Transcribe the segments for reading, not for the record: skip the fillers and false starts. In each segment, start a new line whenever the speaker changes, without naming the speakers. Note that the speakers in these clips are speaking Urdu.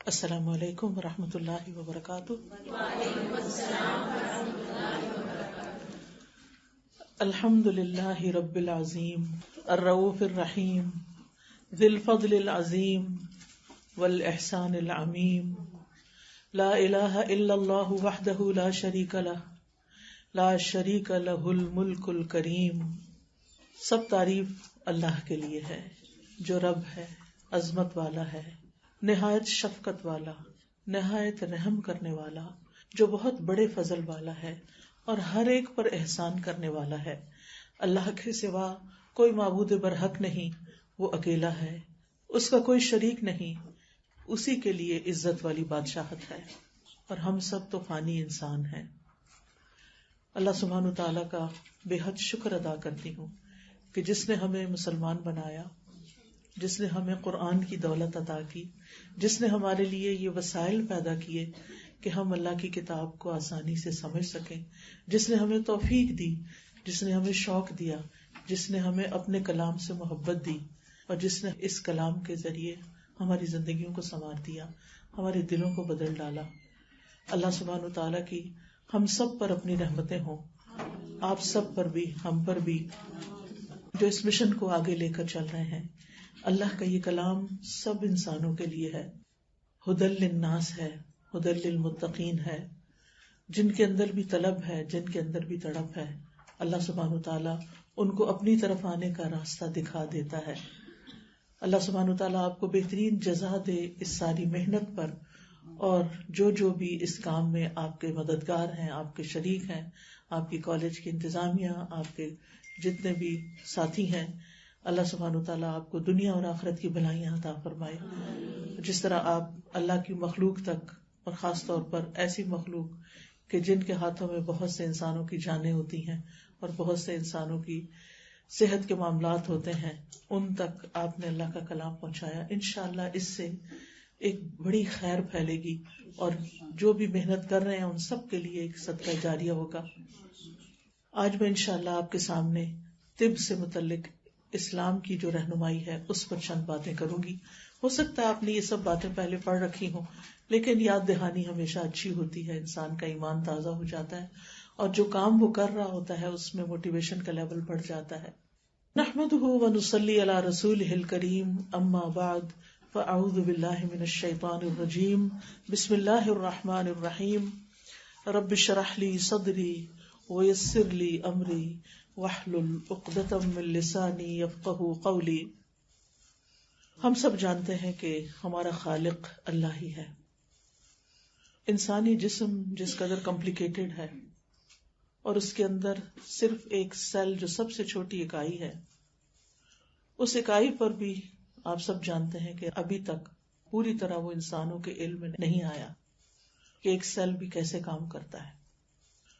السلام علیکم ورحمۃ اللہ وبرکاتہ۔
وعلیکم السلام ورحمۃ اللہ وبرکاتہ۔
الحمد للہ رب العظیم الرؤوف الرحیم ذی الفضل العظیم والاحسان العمیم، لا الہ الا اللہ وحدہ لا شریک لہ لا شریک لہ الملک الکریم۔ سب تعریف اللہ کے لیے ہے جو رب ہے، عظمت والا ہے، نہایت شفقت والا، نہایت رحم کرنے والا، جو بہت بڑے فضل والا ہے اور ہر ایک پر احسان کرنے والا ہے۔ اللہ کے سوا کوئی معبود برحق نہیں، وہ اکیلا ہے، اس کا کوئی شریک نہیں، اسی کے لیے عزت والی بادشاہت ہے، اور ہم سب تو فانی انسان ہیں۔ اللہ سبحانہ تعالیٰ کا بے حد شکر ادا کرتی ہوں کہ جس نے ہمیں مسلمان بنایا، جس نے ہمیں قرآن کی دولت عطا کی، جس نے ہمارے لیے یہ وسائل پیدا کیے کہ ہم اللہ کی کتاب کو آسانی سے سمجھ سکیں، جس نے ہمیں توفیق دی، جس نے ہمیں شوق دیا، جس نے ہمیں اپنے کلام سے محبت دی، اور جس نے اس کلام کے ذریعے ہماری زندگیوں کو سنوار دیا، ہمارے دلوں کو بدل ڈالا۔ اللہ سبحانہ وتعالیٰ کی ہم سب پر اپنی رحمتیں ہوں، آپ سب پر بھی، ہم پر بھی، جو اس مشن کو آگے لے کر چل رہے ہیں۔ اللہ کا یہ کلام سب انسانوں کے لیے ہے، ہدی للناس ہے، ہدی للمتقین ہے، جن کے اندر بھی طلب ہے، جن کے اندر بھی تڑپ ہے، اللہ سبحانہ وتعالیٰ ان کو اپنی طرف آنے کا راستہ دکھا دیتا ہے۔ اللہ سبحانہ وتعالیٰ آپ کو بہترین جزا دے اس ساری محنت پر، اور جو بھی اس کام میں آپ کے مددگار ہیں، آپ کے شریک ہیں، آپ کی کالج کی انتظامیہ، آپ کے جتنے بھی ساتھی ہیں، اللہ سبحانہ وتعالیٰ آپ کو دنیا اور آخرت کی بھلائیاں عطا فرمائے۔ جس طرح آپ اللہ کی مخلوق تک، اور خاص طور پر ایسی مخلوق کہ جن کے ہاتھوں میں بہت سے انسانوں کی جانیں ہوتی ہیں اور بہت سے انسانوں کی صحت کے معاملات ہوتے ہیں، ان تک آپ نے اللہ کا کلام پہنچایا۔ انشاءاللہ اس سے ایک بڑی خیر پھیلے گی، اور جو بھی محنت کر رہے ہیں ان سب کے لیے ایک صدقہ جاریہ ہوگا۔ آج میں انشاءاللہ آپ کے سامنے طب سے متعلق اسلام کی جو رہنمائی ہے اس پر چند باتیں کروں گی۔ ہو سکتا ہے آپ نے یہ سب باتیں پہلے پڑھ رکھی ہوں، لیکن یاد دہانی ہمیشہ اچھی ہوتی ہے، انسان کا ایمان تازہ ہو جاتا ہے، اور جو کام وہ کر رہا ہوتا ہے اس میں موٹیویشن کا لیول بڑھ جاتا ہے۔ نحمدہ ونصلی علی رسولہ الکریم، اما بعد، فاعوذ باللہ من الشیطان الرجیم، بسم اللہ الرحمن الرحیم، رب اشرح لی صدری ویسر لی امری واحلل عقدۃ من لسانی یفقہوا قولی۔ ہم سب جانتے ہیں کہ ہمارا خالق اللہ ہی ہے۔ انسانی جسم جس قدر کمپلیکیٹڈ ہے، اور اس کے اندر صرف ایک سیل جو سب سے چھوٹی اکائی ہے، اس اکائی پر بھی آپ سب جانتے ہیں کہ ابھی تک پوری طرح وہ انسانوں کے علم میں نہیں آیا کہ ایک سیل بھی کیسے کام کرتا ہے،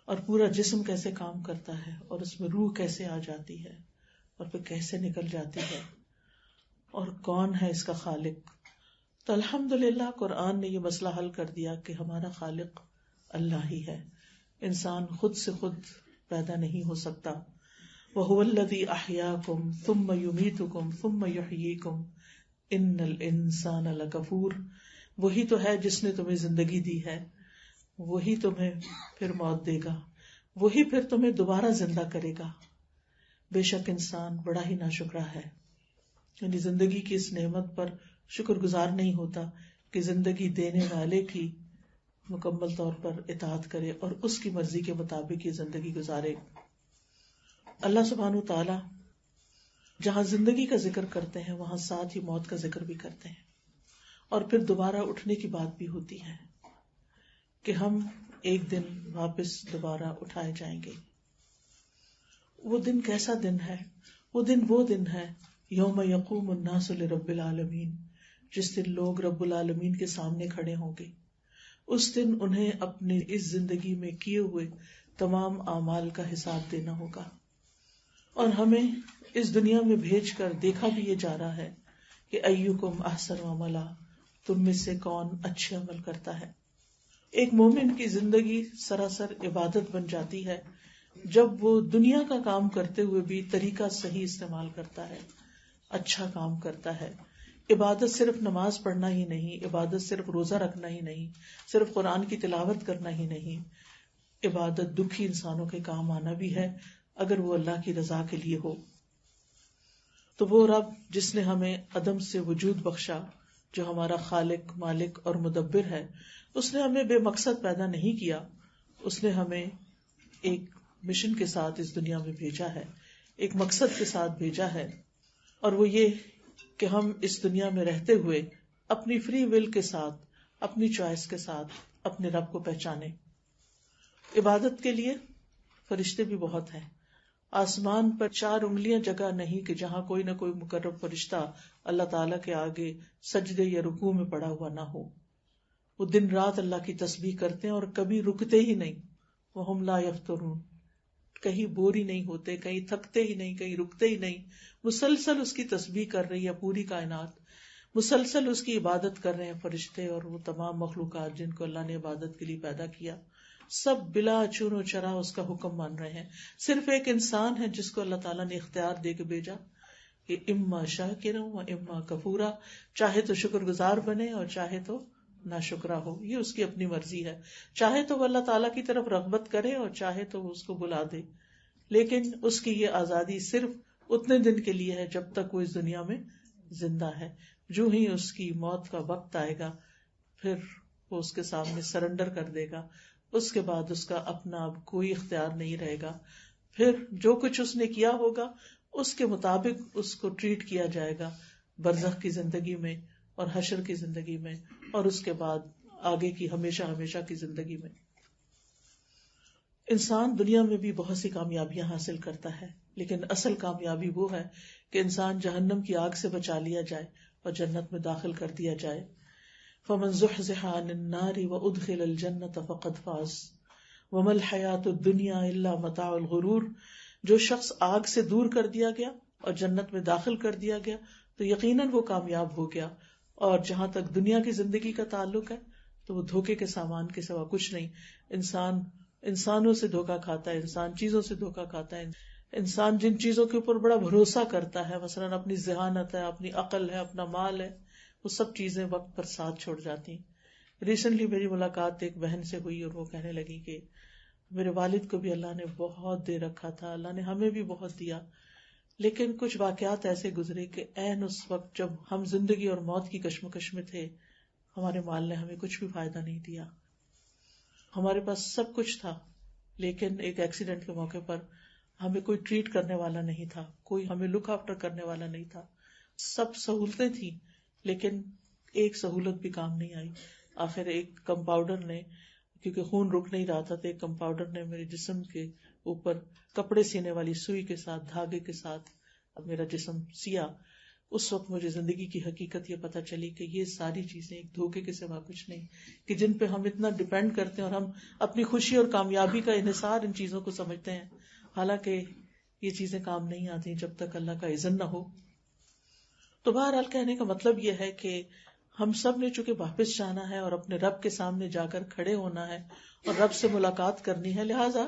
اور پورا جسم کیسے کام کرتا ہے، اور اس میں روح کیسے آ جاتی ہے اور پھر کیسے نکل جاتی ہے، اور کون ہے اس کا خالق۔ تو الحمدللہ قرآن نے یہ مسئلہ حل کر دیا کہ ہمارا خالق اللہ ہی ہے، انسان خود سے خود پیدا نہیں ہو سکتا۔ وَهُوَ الَّذِي أَحْيَاكُمْ ثُمَّ يُمِيتُكُمْ ثُمَّ يُحْيِيكُمْ إِنَّ الْإِنسَانَ لَكَفُورٌ۔ وہی تو ہے جس نے تمہیں زندگی دی ہے، وہی تمہیں پھر موت دے گا، وہی پھر تمہیں دوبارہ زندہ کرے گا۔ بے شک انسان بڑا ہی ناشکرا ہے، یعنی زندگی کی اس نعمت پر شکر گزار نہیں ہوتا کہ زندگی دینے والے کی مکمل طور پر اطاعت کرے اور اس کی مرضی کے مطابق یہ زندگی گزارے۔ اللہ سبحانہ تعالی جہاں زندگی کا ذکر کرتے ہیں وہاں ساتھ ہی موت کا ذکر بھی کرتے ہیں، اور پھر دوبارہ اٹھنے کی بات بھی ہوتی ہے کہ ہم ایک دن واپس دوبارہ اٹھائے جائیں گے۔ وہ دن کیسا دن ہے؟ وہ دن ہے یوم یقوم الناس لرب العالمین، جس دن لوگ رب العالمین کے سامنے کھڑے ہوں گے۔ اس دن انہیں اپنی اس زندگی میں کیے ہوئے تمام اعمال کا حساب دینا ہوگا، اور ہمیں اس دنیا میں بھیج کر دیکھا بھی یہ جا رہا ہے کہ ایکم احسن عملا، تم میں سے کون اچھے عمل کرتا ہے۔ ایک مومن کی زندگی سراسر عبادت بن جاتی ہے جب وہ دنیا کا کام کرتے ہوئے بھی طریقہ صحیح استعمال کرتا ہے، اچھا کام کرتا ہے، عبادت صرف نماز پڑھنا ہی نہیں، عبادت صرف روزہ رکھنا ہی نہیں، صرف قرآن کی تلاوت کرنا ہی نہیں، عبادت دکھی انسانوں کے کام آنا بھی ہے اگر وہ اللہ کی رضا کے لیے ہو. تو وہ رب جس نے ہمیں عدم سے وجود بخشا، جو ہمارا خالق، مالک اور مدبر ہے، اس نے ہمیں بے مقصد پیدا نہیں کیا، اس نے ہمیں ایک مشن کے ساتھ اس دنیا میں بھیجا ہے، ایک مقصد کے ساتھ بھیجا ہے، اور وہ یہ کہ ہم اس دنیا میں رہتے ہوئے اپنی فری ول کے ساتھ، اپنی چوائس کے ساتھ اپنے رب کو پہچانے. عبادت کے لیے فرشتے بھی بہت ہیں. آسمان پر 4 انگلیاں جگہ نہیں کہ جہاں کوئی نہ کوئی مقرب فرشتہ اللہ تعالیٰ کے آگے سجدے یا رکوع میں پڑا ہوا نہ ہو. وہ دن رات اللہ کی تسبیح کرتے ہیں اور کبھی رکتے ہی نہیں. وَهُمْ لَا يَفْتُرُونَ، کہیں بور ہی نہیں ہوتے، کہیں تھکتے ہی نہیں، کہیں رکتے ہی نہیں. مسلسل اس کی تسبیح کر رہی ہے پوری کائنات، مسلسل اس کی عبادت کر رہے ہیں فرشتے اور وہ تمام مخلوقات جن کو اللہ نے عبادت کے لیے پیدا کیا، سب بلا چون و چرا اس کا حکم مان رہے ہیں. صرف ایک انسان ہے جس کو اللہ تعالیٰ نے اختیار دے کے بھیجا کہ اما شاکرا و اما کفورا، چاہے تو شکر گزار بنے اور چاہے تو ناشکرا ہو. یہ اس کی اپنی مرضی ہے، چاہے تو وہ اللہ تعالیٰ کی طرف رغبت کرے اور چاہے تو وہ اس کو بلا دے. لیکن اس کی یہ آزادی صرف اتنے دن کے لیے ہے جب تک وہ اس دنیا میں زندہ ہے. جو ہی اس کی موت کا وقت آئے گا پھر وہ اس کے سامنے سرنڈر کر دے گا. اس کے بعد اس کا اپنا اب کوئی اختیار نہیں رہے گا. پھر جو کچھ اس نے کیا ہوگا اس کے مطابق اس کو ٹریٹ کیا جائے گا برزخ کی زندگی میں اور حشر کی زندگی میں اور اس کے بعد آگے کی ہمیشہ ہمیشہ کی زندگی میں. انسان دنیا میں بھی بہت سی کامیابیاں حاصل کرتا ہے، لیکن اصل کامیابی وہ ہے کہ انسان جہنم کی آگ سے بچا لیا جائے اور جنت میں داخل کر دیا جائے. فمن زحزح عن النار وادخل الجنة فقد فاز وما الحیاة الدنیا الا متاع الغرور. جو شخص آگ سے دور کر دیا گیا اور جنت میں داخل کر دیا گیا تو یقیناً وہ کامیاب ہو گیا، اور جہاں تک دنیا کی زندگی کا تعلق ہے تو وہ دھوکے کے سامان کے سوا کچھ نہیں. انسانوں سے دھوکا کھاتا ہے، انسان چیزوں سے دھوکا کھاتا ہے. انسان جن چیزوں کے اوپر بڑا بھروسہ کرتا ہے، مثلاً اپنی ذہانت ہے، اپنی عقل ہے، اپنا مال ہے، وہ سب چیزیں وقت پر ساتھ چھوڑ جاتی ہیں. ریسنٹلی میری ملاقات ایک بہن سے ہوئی اور وہ کہنے لگی کہ میرے والد کو بھی اللہ نے بہت دے رکھا تھا، اللہ نے ہمیں بھی بہت دیا، لیکن کچھ واقعات ایسے گزرے کہ عین اس وقت جب ہم زندگی اور موت کی کشمکش میں تھے ہمارے مال نے ہمیں کچھ بھی فائدہ نہیں دیا. ہمارے پاس سب کچھ تھا لیکن ایک ایکسیڈنٹ کے موقع پر ہمیں کوئی ٹریٹ کرنے والا نہیں تھا، کوئی ہمیں لک آفٹر کرنے والا نہیں تھا. سب سہولتیں تھیں لیکن ایک سہولت بھی کام نہیں آئی. آخر ایک کمپاؤڈر نے، کیونکہ خون رک نہیں رہا تھا، تو ایک کمپاؤڈر نے میرے جسم کے اوپر کپڑے سینے والی سوئی کے ساتھ، دھاگے کے ساتھ میرا جسم سیا. اس وقت مجھے زندگی کی حقیقت یہ پتہ چلی کہ یہ ساری چیزیں ایک دھوکے کے سوا کچھ نہیں، کہ جن پہ ہم اتنا ڈیپینڈ کرتے ہیں اور ہم اپنی خوشی اور کامیابی کا انحصار ان چیزوں کو سمجھتے ہیں، حالانکہ یہ چیزیں کام نہیں آتی جب تک اللہ کا اذن نہ ہو. تو بہرحال کہنے کا مطلب یہ ہے کہ ہم سب نے چونکہ واپس جانا ہے اور اپنے رب کے سامنے جا کر کھڑے ہونا ہے اور رب سے ملاقات کرنی ہے، لہٰذا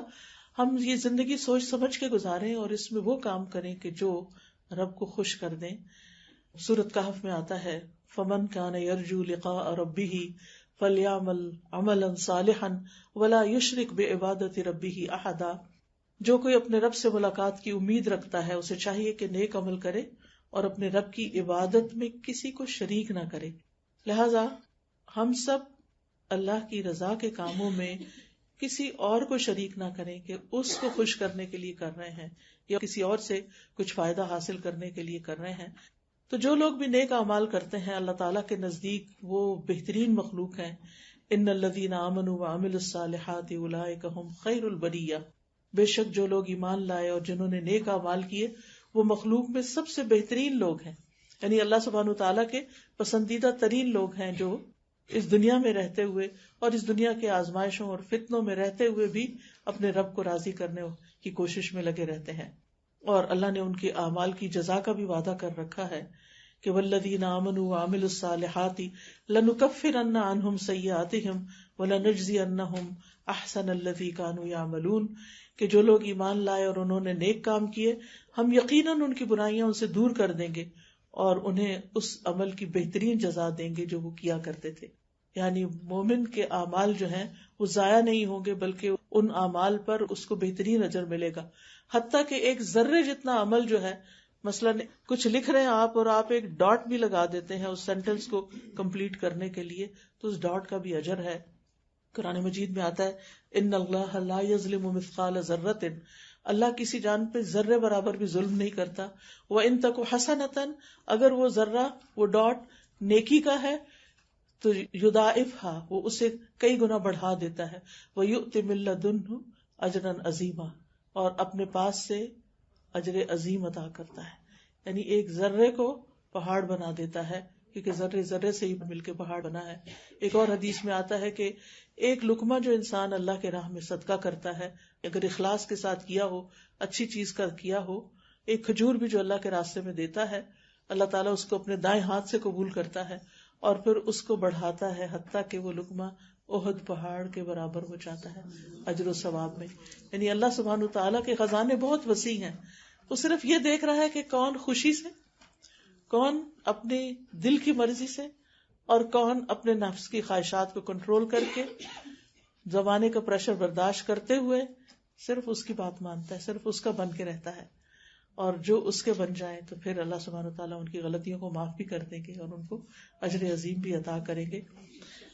ہم یہ زندگی سوچ سمجھ کے گزاریں اور اس میں وہ کام کریں کہ جو رب کو خوش کر دیں. سورۃ کہف میں آتا ہے فمن کان یرجو لقاء ربہ فلیعمل عملا صالحا ولا یشرک بعبادۃ ربہ احدا. جو کوئی اپنے رب سے ملاقات کی امید رکھتا ہے اسے چاہیے کہ نیک عمل کرے اور اپنے رب کی عبادت میں کسی کو شریک نہ کرے. لہذا ہم سب اللہ کی رضا کے کاموں میں کسی اور کو شریک نہ کریں کہ اس کو خوش کرنے کے لیے کر رہے ہیں یا کسی اور سے کچھ فائدہ حاصل کرنے کے لیے کر رہے ہیں. تو جو لوگ بھی نیک اعمال کرتے ہیں اللہ تعالیٰ کے نزدیک وہ بہترین مخلوق ہیں. ان الذین آمنوا وعملوا الصالحات اولئک هم خیر البریہ. بے شک جو لوگ ایمان لائے اور جنہوں نے نیک اعمال کیے وہ مخلوق میں سب سے بہترین لوگ ہیں، یعنی اللہ سبحانہ تعالیٰ کے پسندیدہ ترین لوگ ہیں جو اس دنیا میں رہتے ہوئے اور اس دنیا کے آزمائشوں اور فتنوں میں رہتے ہوئے بھی اپنے رب کو راضی کرنے کی کوشش میں لگے رہتے ہیں. اور اللہ نے ان کے اعمال کی جزا کا بھی وعدہ کر رکھا ہے کہ والذین آمنوا وعملوا الصالحات لنکفرن عنہم سیئاتہم ولنجزینہم احسن الذی کانوا یعملون. کہ جو لوگ ایمان لائے اور انہوں نے نیک کام کیے ہم یقیناً ان کی برائیاں ان سے دور کر دیں گے اور انہیں اس عمل کی بہترین جزا دیں گے جو وہ کیا کرتے تھے. یعنی مومن کے اعمال جو ہیں وہ ضائع نہیں ہوں گے، بلکہ ان اعمال پر اس کو بہترین اجر ملے گا. حتیٰ کہ ایک ذرے جتنا عمل جو ہے، مثلاً کچھ لکھ رہے ہیں آپ اور آپ ایک ڈاٹ بھی لگا دیتے ہیں اس سینٹینس کو کمپلیٹ کرنے کے لیے، تو اس ڈاٹ کا بھی اجر ہے. قرآن مجید میں آتا ہے ان اللہ لا یظلم مثقال ذرۃ، اللہ کسی جان پہ ذرے برابر بھی ظلم نہیں کرتا. وَإِن تَكُ حَسَنَةً، اگر وہ ذرہ، وہ ڈاٹ نیکی کا ہے تو یضاعفها، وہ اسے کئی گنا بڑھا دیتا ہے. وَيُؤْتِ مِن لَّدُنْهُ أَجْرًا عَظِيمًا، اور اپنے پاس سے اجر عظیم عطا کرتا ہے. یعنی ایک ذرے کو پہاڑ بنا دیتا ہے، کیونکہ ذرے ذرے سے ہی مل کے پہاڑ بنا ہے. ایک اور حدیث میں آتا ہے کہ ایک لقمہ جو انسان اللہ کے راہ میں صدقہ کرتا ہے، اگر اخلاص کے ساتھ کیا ہو، اچھی چیز کا کیا ہو، ایک کھجور بھی جو اللہ کے راستے میں دیتا ہے، اللہ تعالیٰ اس کو اپنے دائیں ہاتھ سے قبول کرتا ہے اور پھر اس کو بڑھاتا ہے حتیٰ کہ وہ لقمہ احد پہاڑ کے برابر ہو جاتا ہے اجر و ثواب میں. یعنی اللہ سبحانہ وتعالیٰ کے خزانے بہت وسیع ہیں. وہ صرف یہ دیکھ رہا ہے کہ کون خوشی سے، کون اپنے دل کی مرضی سے، اور کون اپنے نفس کی خواہشات کو کنٹرول کر کے زمانے کا پریشر برداشت کرتے ہوئے صرف اس کی بات مانتا ہے، صرف اس کا بن کے رہتا ہے. اور جو اس کے بن جائیں تو پھر اللہ سبحانہ وتعالیٰ ان کی غلطیوں کو معاف بھی کر دیں گے اور ان کو اجر عظیم بھی عطا کریں گے.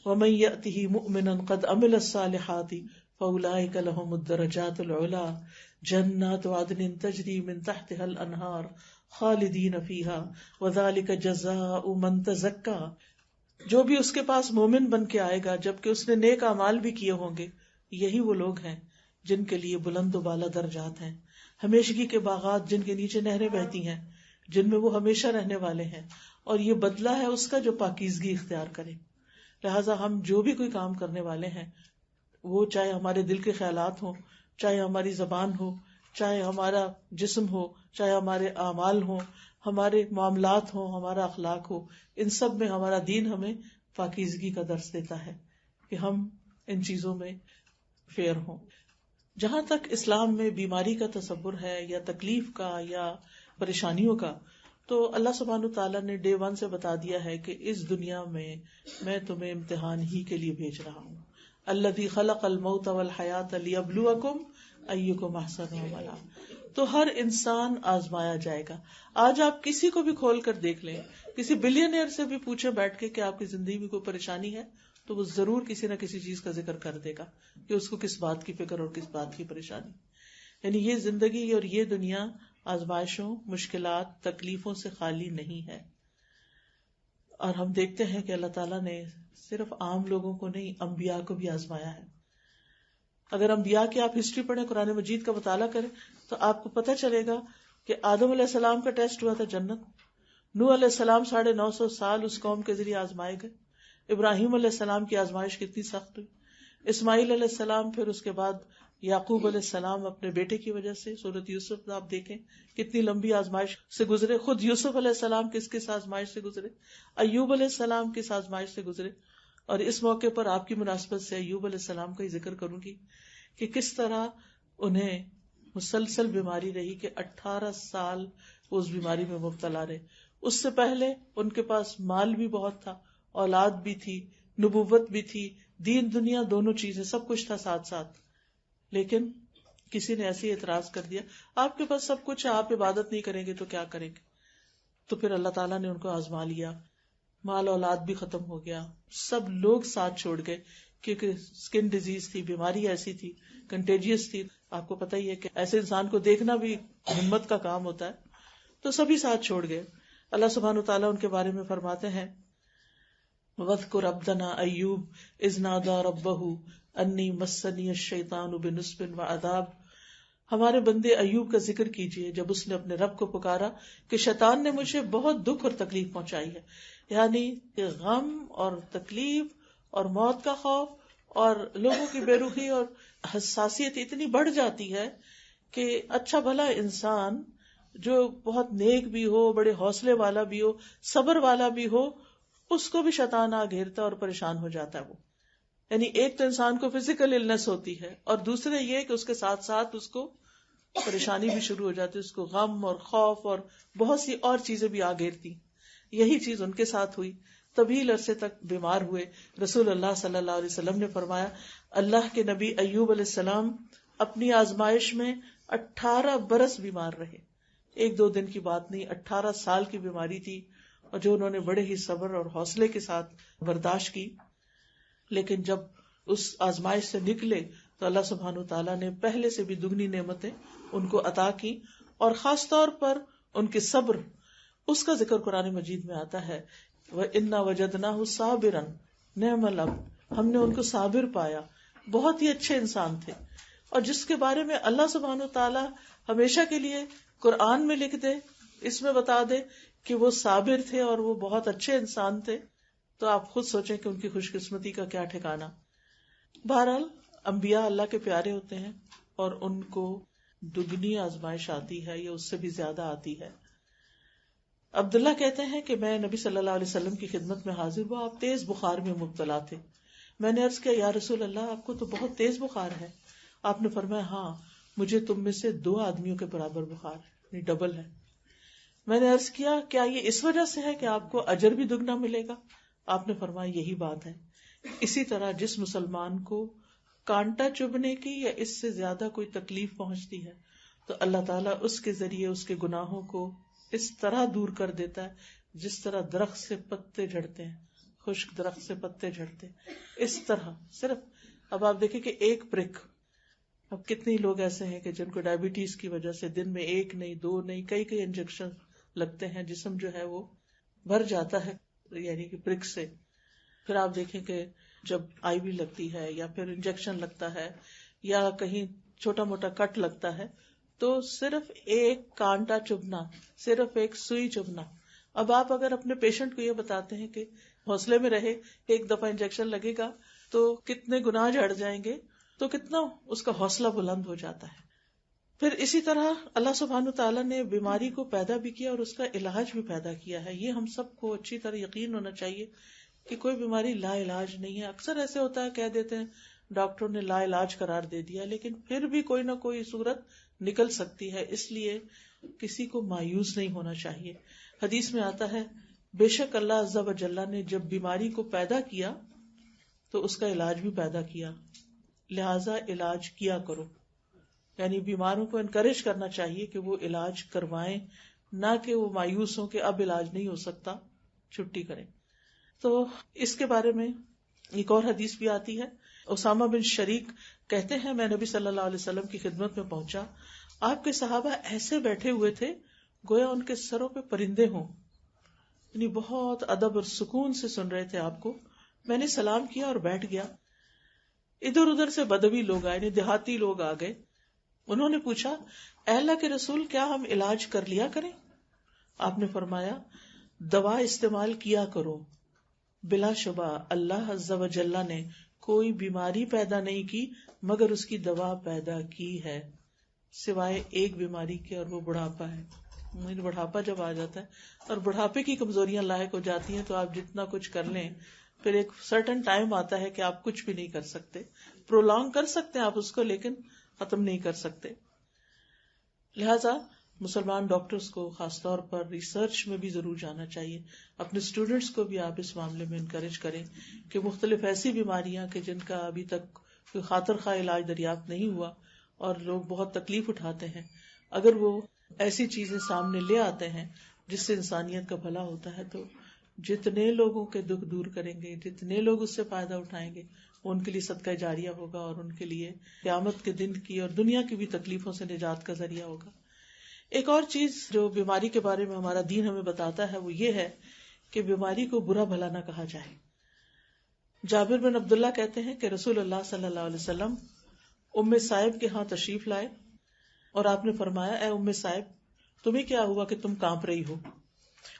وَمَن يَأْتِهِ مُؤْمِنًا قَدْ عَمِلَ الصَّالِحَاتِ فَأُولَٰئِكَ لَهُمُ الدَّرَجَاتُ الْعُلَىٰ جَنَّاتُ عَدْنٍ تَجْرِي مِن تَحْتِهَا الْأَنْهَارُ خَالِدِينَ فِيهَا وَذَٰلِكَ جَزَاءُ مَن تَزَكَّىٰ. جو بھی اس کے پاس مومن بن کے آئے گا جبکہ اس نے نیک اعمال بھی کیے ہوں گے، یہی وہ لوگ ہیں جن کے لیے بلند و بالا درجات ہیں، ہمیشگی کے باغات جن کے نیچے نہریں بہتی ہیں، جن میں وہ ہمیشہ رہنے والے ہیں، اور یہ بدلہ ہے اس کا جو پاکیزگی اختیار کرے. لہٰذا ہم جو بھی کوئی کام کرنے والے ہیں، وہ چاہے ہمارے دل کے خیالات ہوں، چاہے ہماری زبان ہو، چاہے ہمارا جسم ہو، چاہے ہمارے اعمال ہوں، ہمارے معاملات ہوں، ہمارا اخلاق ہو، ان سب میں ہمارا دین ہمیں پاکیزگی کا درس دیتا ہے کہ ہم ان چیزوں میں فیئر ہوں. جہاں تک اسلام میں بیماری کا تصور ہے یا تکلیف کا یا پریشانیوں کا، تو اللہ سبحانہ تعالیٰ نے ڈے 1 سے بتا دیا ہے کہ اس دنیا میں تمہیں امتحان ہی کے لیے بھیج رہا ہوں. الذی خلق الموت والحیات لیبلوکم ایکم احسن عملا. تو ہر انسان آزمایا جائے گا. آج آپ کسی کو بھی کھول کر دیکھ لیں، کسی بلینئر سے بھی پوچھیں بیٹھ کے کہ آپ کی زندگی میں کوئی پریشانی ہے، تو وہ ضرور کسی نہ کسی چیز کا ذکر کر دے گا کہ اس کو کس بات کی فکر اور کس بات کی پریشانی. یعنی یہ زندگی اور یہ دنیا آزمائشوں، مشکلات، تکلیفوں سے خالی نہیں ہے. اور ہم دیکھتے ہیں کہ اللہ تعالیٰ نے صرف عام لوگوں کو نہیں، انبیاء کو بھی آزمایا ہے. اگر انبیاء کی آپ ہسٹری پڑھیں، قرآن مجید کا مطالعہ کریں، تو آپ کو پتہ چلے گا کہ آدم علیہ السلام کا ٹیسٹ ہوا تھا جنت، نوح علیہ السلام 950 سال اس قوم کے ذریعے آزمائے گئے، ابراہیم علیہ السلام کی آزمائش کتنی سخت ہوئی، اسماعیل علیہ السلام، پھر اس کے بعد یعقوب علیہ السلام اپنے بیٹے کی وجہ سے، سورۃ یوسف آپ دیکھیں کتنی لمبی آزمائش سے گزرے. خود یوسف علیہ السلام کس آزمائش سے گزرے، ایوب علیہ السلام کس آزمائش سے گزرے. اور اس موقع پر آپ کی مناسبت سے ایوب علیہ السلام کا ہی ذکر کروں گی کہ کس طرح انہیں مسلسل بیماری رہی کہ 18 سال وہ اس بیماری میں مبتلا رہے. اس سے پہلے ان کے پاس مال بھی بہت تھا، اولاد بھی تھی، نبوت بھی تھی، دین دنیا دونوں چیزیں، سب کچھ تھا ساتھ ساتھ. لیکن کسی نے ایسے اعتراض کر دیا، آپ کے پاس سب کچھ ہے، آپ عبادت نہیں کریں گے تو کیا کریں گے؟ تو پھر اللہ تعالیٰ نے ان کو آزما لیا، مال اولاد بھی ختم ہو گیا، سب لوگ ساتھ چھوڑ گئے کیونکہ سکن ڈیزیز تھی، بیماری ایسی تھی، کنٹیجیس تھی. آپ کو پتہ ہی ہے کہ ایسے انسان کو دیکھنا بھی ہمت کا کام ہوتا ہے. تو سبھی ساتھ چھوڑ گئے. اللہ سبحانہ وتعالیٰ ان کے بارے میں فرماتے ہیں وَاذْكُرْ عَبْدَنَا أَيُّوبَ إِذْ نَادَىٰ رَبَّهُ أَنِّي مَسَّنِيَ الشَّيْطَانُ بِنُصْبٍ وَعَذَابٍ. ہمارے بندے ایوب کا ذکر کیجئے جب اس نے اپنے رب کو پکارا کہ شیطان نے مجھے بہت دکھ اور تکلیف پہنچائی ہے. یعنی کہ غم اور تکلیف اور موت کا خوف اور لوگوں کی بے رخی اور حساسیت اتنی بڑھ جاتی ہے کہ اچھا بھلا انسان جو بہت نیک بھی ہو، بڑے حوصلے والا بھی ہو، صبر والا بھی ہو، اس کو بھی شیطان آ گھیرتا اور پریشان ہو جاتا ہے. وہ یعنی ایک تو انسان کو فزیکل النس ہوتی ہے، اور دوسرے یہ کہ اس کے ساتھ ساتھ اس کو پریشانی بھی شروع ہو جاتی ہے، اس کو غم اور خوف اور بہت سی اور چیزیں بھی آ گھیرتی. یہی چیز ان کے ساتھ ہوئی، طویل عرصے تک بیمار ہوئے. رسول اللہ صلی اللہ علیہ وسلم نے فرمایا اللہ کے نبی ایوب علیہ السلام اپنی آزمائش میں 18 برس بیمار رہے. 1-2 دن کی بات نہیں، 18 سال کی بیماری تھی، اور جو انہوں نے بڑے ہی صبر اور حوصلے کے ساتھ برداشت کی. لیکن جب اس آزمائش سے نکلے تو اللہ سبحانہ وتعالیٰ نے پہلے سے بھی دگنی نعمتیں ان کو عطا کی، اور خاص طور پر ان کے صبر. اس کا ذکر قرآن مجید میں آتا ہے وَإِنَّا وَجَدْنَاهُ صَابِرًا نِعْمَ الْعَبْدُ، ہم نے ان کو صابر پایا، بہت ہی اچھے انسان تھے. اور جس کے بارے میں اللہ سبحانہ وتعالیٰ ہمیشہ کے لیے قرآن میں لکھ دے، اس میں بتا دے کہ وہ صابر تھے اور وہ بہت اچھے انسان تھے، تو آپ خود سوچیں کہ ان کی خوش قسمتی کا کیا ٹھکانہ. بہرحال انبیاء اللہ کے پیارے ہوتے ہیں اور ان کو دگنی آزمائش آتی ہے یا اس سے بھی زیادہ آتی ہے. عبداللہ کہتے ہیں کہ میں نبی صلی اللہ علیہ وسلم کی خدمت میں حاضر ہوا، آپ تیز بخار میں مبتلا تھے. میں نے عرض کیا یا رسول اللہ آپ کو تو بہت تیز بخار ہے. آپ نے فرمایا ہاں مجھے تم میں سے 2 آدمیوں کے برابر بخار ہے، ڈبل ہے. میں نے عرض کیا کیا یہ اس وجہ سے ہے کہ آپ کو اجر بھی دگنا ملے گا؟ آپ نے فرمایا یہی بات ہے. اسی طرح جس مسلمان کو کانٹا چبھنے کی یا اس سے زیادہ کوئی تکلیف پہنچتی ہے تو اللہ تعالیٰ اس کے ذریعے اس کے گناہوں کو اس طرح دور کر دیتا ہے جس طرح درخت سے پتے جھڑتے ہیں، خشک درخت سے پتے جھڑتے ہیں، اس طرح. صرف اب آپ دیکھیں کہ ایک پرک، اب کتنے لوگ ایسے ہیں کہ جن کو ڈائبٹیز کی وجہ سے دن میں 1 نہیں 2 نہیں کئی انجیکشن لگتے ہیں، جسم جو ہے وہ بھر جاتا ہے یعنی کہ پرک سے. پھر آپ دیکھیں کہ جب آئی وی لگتی ہے یا پھر انجیکشن لگتا ہے یا کہیں چھوٹا موٹا کٹ لگتا ہے تو صرف ایک کانٹا چبھنا، صرف ایک سوئی چبھنا. اب آپ اگر اپنے پیشنٹ کو یہ بتاتے ہیں کہ حوصلے میں رہے، ایک دفعہ انجیکشن لگے گا تو کتنے گناہ جھڑ جائیں گے، تو کتنا اس کا حوصلہ بلند ہو جاتا ہے. پھر اسی طرح اللہ سبحانہ تعالیٰ نے بیماری کو پیدا بھی کیا اور اس کا علاج بھی پیدا کیا ہے. یہ ہم سب کو اچھی طرح یقین ہونا چاہیے کہ کوئی بیماری لا علاج نہیں ہے. اکثر ایسے ہوتا ہے کہہ دیتے ہیں ڈاکٹروں نے لا علاج قرار دے دیا، لیکن پھر بھی کوئی نہ کوئی صورت نکل سکتی ہے. اس لیے کسی کو مایوس نہیں ہونا چاہیے. حدیث میں آتا ہے بے شک اللہ عز و جل نے جب بیماری کو پیدا کیا تو اس کا علاج بھی پیدا کیا، لہذا علاج کیا کرو. یعنی بیماروں کو انکریج کرنا چاہیے کہ وہ علاج کروائیں، نہ کہ وہ مایوس ہوں کہ اب علاج نہیں ہو سکتا چھٹی کریں. تو اس کے بارے میں ایک اور حدیث بھی آتی ہے. اسامہ بن شریک کہتے ہیں میں نبی صلی اللہ علیہ وسلم کی خدمت میں پہنچا، آپ کے صحابہ ایسے بیٹھے ہوئے تھے گویا ان کے سروں پہ پرندے ہوں، یعنی بہت ادب اور سکون سے سن رہے تھے آپ کو. میں نے سلام کیا اور بیٹھ گیا. ادھر ادھر سے بدوی لوگ آئے، یعنی دیہاتی لوگ آ گئے. انہوں نے پوچھا اے اللہ کے رسول کیا ہم علاج کر لیا کریں؟ آپ نے فرمایا دوا استعمال کیا کرو، بلا شبہ اللہ عز و جل نے کوئی بیماری پیدا نہیں کی مگر اس کی دوا پیدا کی ہے، سوائے ایک بیماری کے اور وہ بڑھاپا ہے. بڑھاپا جب آ جاتا ہے اور بڑھاپے کی کمزوریاں لاحق ہو جاتی ہیں تو آپ جتنا کچھ کر لیں پھر ایک سرٹن ٹائم آتا ہے کہ آپ کچھ بھی نہیں کر سکتے. پرولونگ کر سکتے ہیں آپ اس کو لیکن ختم نہیں کر سکتے. لہذا مسلمان ڈاکٹرز کو خاص طور پر ریسرچ میں بھی ضرور جانا چاہیے. اپنے اسٹوڈنٹس کو بھی آپ اس معاملے میں انکریج کریں کہ مختلف ایسی بیماریاں کہ جن کا ابھی تک کوئی خاطر خواہ علاج دریافت نہیں ہوا اور لوگ بہت تکلیف اٹھاتے ہیں، اگر وہ ایسی چیزیں سامنے لے آتے ہیں جس سے انسانیت کا بھلا ہوتا ہے تو جتنے لوگوں کے دکھ دور کریں گے، جتنے لوگ اس سے فائدہ اٹھائیں گے، وہ ان کے لیے صدقہ جاریہ ہوگا اور ان کے لیے قیامت کے دن کی اور دنیا کی بھی تکلیفوں سے نجات کا ذریعہ ہوگا. ایک اور چیز جو بیماری کے بارے میں ہمارا دین ہمیں بتاتا ہے وہ یہ ہے کہ بیماری کو برا بھلا نہ کہا جائے. جابر بن عبداللہ کہتے ہیں کہ رسول اللہ صلی اللہ علیہ وسلم ام صائب کے ہاں تشریف لائے اور آپ نے فرمایا اے ام صائب تمہیں کیا ہوا کہ تم کانپ رہی ہو؟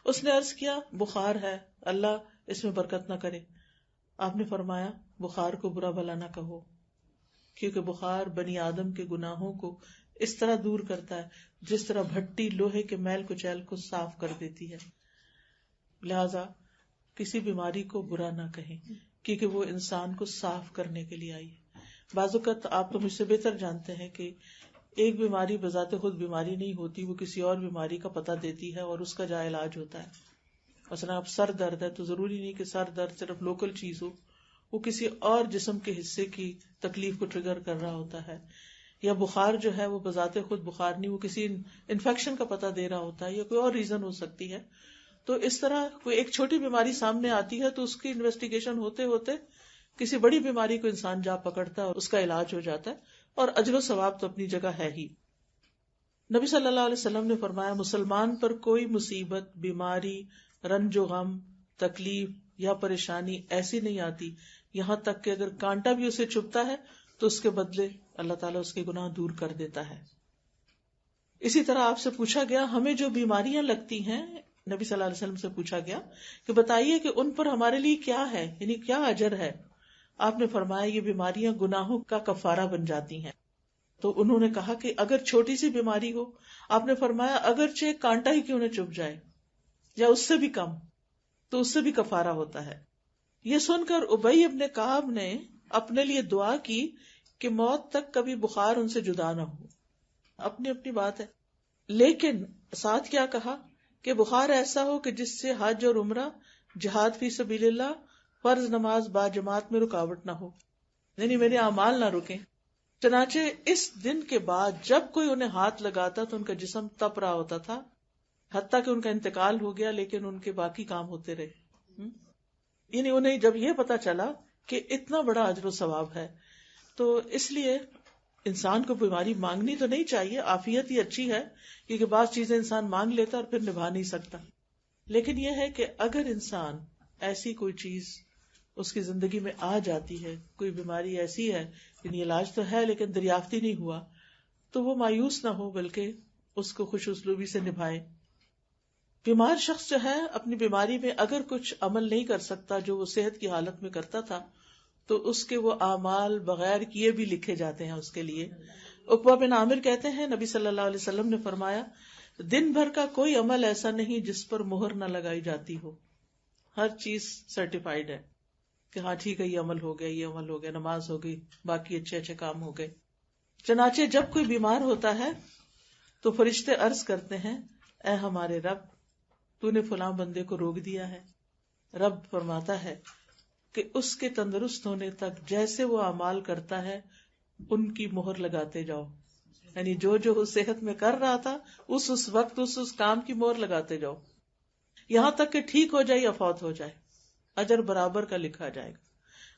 اس نے عرض کیا بخار ہے، اللہ اس میں برکت نہ کرے. آپ نے فرمایا بخار کو برا بھلا نہ کہو، کیونکہ بخار بنی آدم کے گناہوں کو اس طرح دور کرتا ہے جس طرح بھٹی لوہے کے میل کچیل کو صاف کر دیتی ہے. لہذا کسی بیماری کو برا نہ کہیں کیونکہ وہ انسان کو صاف کرنے کے لیے آئی ہے. بعض اوقات آپ تو مجھ سے بہتر جانتے ہیں کہ ایک بیماری بذات خود بیماری نہیں ہوتی، وہ کسی اور بیماری کا پتہ دیتی ہے اور اس کا جا علاج ہوتا ہے. مثلا اب سر درد ہے تو ضروری نہیں کہ سر درد صرف لوکل چیز ہو، وہ کسی اور جسم کے حصے کی تکلیف کو ٹریگر کر رہا ہوتا ہے، یا بخار جو ہے وہ بذات خود بخار نہیں، وہ کسی انفیکشن کا پتہ دے رہا ہوتا ہے، یا کوئی اور ریزن ہو سکتی ہے. تو اس طرح کوئی ایک چھوٹی بیماری سامنے آتی ہے تو اس کی انویسٹیگیشن ہوتے ہوتے کسی بڑی بیماری کو انسان جا پکڑتا ہے اور اس کا علاج ہو جاتا ہے، اور اجر و ثواب تو اپنی جگہ ہے ہی. نبی صلی اللہ علیہ وسلم نے فرمایا مسلمان پر کوئی مصیبت، بیماری، رنج و غم، تکلیف یا پریشانی ایسی نہیں آتی یہاں تک کہ اگر کانٹا بھی اسے چبھتا ہے تو اس کے بدلے اللہ تعالیٰ اس کے گناہ دور کر دیتا ہے. اسی طرح آپ سے پوچھا گیا ہمیں جو بیماریاں لگتی ہیں، نبی صلی اللہ علیہ وسلم سے پوچھا گیا کہ بتائیے کہ ان پر ہمارے لیے کیا ہے، یعنی کیا اجر ہے. آپ نے فرمایا یہ بیماریاں گناہوں کا کفارہ بن جاتی ہیں. تو انہوں نے کہا کہ اگر چھوٹی سی بیماری ہو، آپ نے فرمایا اگرچہ کانٹا ہی کیوں نہ چبھ جائے یا اس سے بھی کم، تو اس سے بھی کفارہ ہوتا ہے. یہ سن کر ابی ابن کعب نے اپنے لیے دعا کی کہ موت تک کبھی بخار ان سے جدا نہ ہو. اپنی اپنی بات ہے، لیکن ساتھ کیا کہا کہ بخار ایسا ہو کہ جس سے حج اور عمرہ، جہاد فی سبیل اللہ، فرض نماز با جماعت میں رکاوٹ نہ ہو، یعنی میرے اعمال نہ رکیں. چنانچہ اس دن کے بعد جب کوئی انہیں ہاتھ لگاتا تو ان کا جسم تپ رہا ہوتا تھا، حتیٰ کہ ان کا انتقال ہو گیا لیکن ان کے باقی کام ہوتے رہے. یعنی انہیں جب یہ پتا چلا کہ اتنا بڑا اجر و ثواب ہے، تو اس لیے انسان کو بیماری مانگنی تو نہیں چاہیے، عافیت ہی اچھی ہے، کیونکہ بعض چیزیں انسان مانگ لیتا اور پھر نبھا نہیں سکتا. لیکن یہ ہے کہ اگر انسان ایسی کوئی چیز اس کی زندگی میں آ جاتی ہے، کوئی بیماری ایسی ہے یعنی علاج تو ہے لیکن دریافتی نہیں ہوا، تو وہ مایوس نہ ہو بلکہ اس کو خوش اسلوبی سے نبھائے. بیمار شخص جو ہے اپنی بیماری میں اگر کچھ عمل نہیں کر سکتا جو وہ صحت کی حالت میں کرتا تھا تو اس کے وہ اعمال بغیر کیے بھی لکھے جاتے ہیں اس کے لیے. عقبہ بن عامر کہتے ہیں نبی صلی اللہ علیہ وسلم نے فرمایا دن بھر کا کوئی عمل ایسا نہیں جس پر مہر نہ لگائی جاتی ہو، ہر چیز سرٹیفائیڈ ہے کہ ہاں ٹھیک ہے یہ عمل ہو گیا، یہ عمل ہو گیا، نماز ہو گئی، باقی اچھے اچھے کام ہو گئے. چنانچہ جب کوئی بیمار ہوتا ہے تو فرشتے عرض کرتے ہیں اے ہمارے رب، تو نے فلاں بندے کو روک دیا ہے. رب فرماتا ہے کہ اس کے تندرست ہونے تک جیسے وہ اعمال کرتا ہے ان کی مہر لگاتے جاؤ، یعنی جو جو صحت میں کر رہا تھا اس وقت اس کام کی مہر لگاتے جاؤ یہاں تک کہ ٹھیک ہو جائے یا فوت ہو جائے، اجر برابر کا لکھا جائے گا.